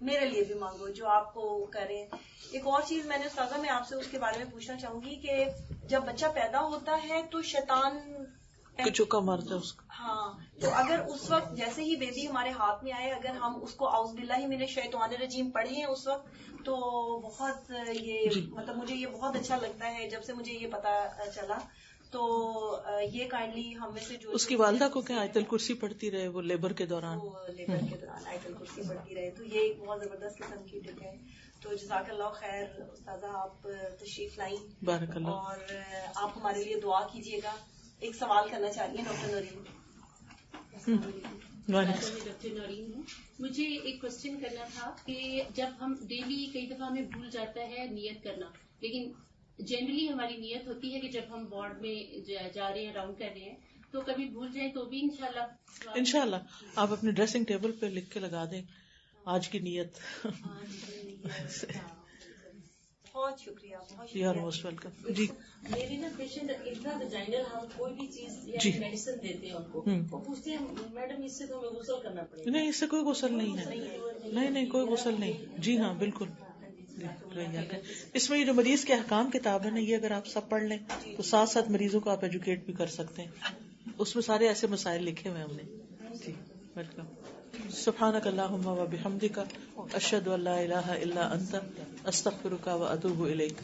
میرے لیے بھی مانگو جو آپ کو کریں. ایک اور چیز میں نے استاذہ میں آپ سے اس کے بارے میں پوچھنا چاہوں گی کہ جب بچہ پیدا ہوتا ہے تو شیطان
کہ چکا مار جائے اس کا.
ہاں تو اگر اس وقت جیسے ہی بیبی ہمارے ہاتھ میں آئے اگر ہم اس کو اعوذ باللہ من الشیطان الرجیم پڑھیں اس وقت تو بہت یہ مطلب مجھے یہ بہت اچھا لگتا ہے. جب سے مجھے یہ پتا چلا تو یہ کائنڈلی ہم میں سے جو
اس کی والدہ کو کیا آیت الکرسی پڑھتی رہے وہ لیبر کے دوران؟
لیبر کے دوران آیت الکرسی پڑھتی رہے تو یہ ایک بہت زبردست قسم کی ٹپ ہے. تو جزاک اللہ خیر استاذہ آپ تشریف لائیں.
بارک اللہ.
اور آپ ہمارے لیے دعا کیجیے گا. ایک سوال کرنا چاہیے ڈاکٹر نورین.
ڈاکٹر نورین ہوں. مجھے ایک کوشچن کرنا تھا کہ جب ہم ڈیلی کئی دفعہ ہمیں بھول جاتا ہے نیت کرنا, لیکن جنرلی ہماری نیت ہوتی ہے کہ جب ہم وارڈ میں جا رہے ہیں راؤنڈ کر رہے ہیں تو کبھی بھول جائیں تو بھی انشاءاللہ آپ اپنے ڈریسنگ ٹیبل پہ لکھ کے لگا دیں آج کی نیت.
بہت شکریہ.
You are most welcome. جی
میری نا پیشنٹ انٹراویجینل ہم کوئی بھی چیز یا میڈیسن دیتے ہیں ان کو, وہ پوچھتے ہیں میڈم اس سے تو ہمیں غسل کرنا پڑے گا.
نہیں اس سے کوئی غسل نہیں ہے. نہیں کوئی غسل نہیں. جی ہاں بالکل. اس میں یہ جو مریض کے احکام کتاب ہے نا یہ اگر آپ سب پڑھ لیں تو ساتھ ساتھ مریضوں کو آپ ایجوکیٹ بھی کر سکتے ہیں. اس میں سارے ایسے مسائل لکھے ہوئے ہم نے. جی ویلکم. سبحانک اللہم و بحمدک اشہد ان لا الہ الا انت استغفرک و اتوب الیک.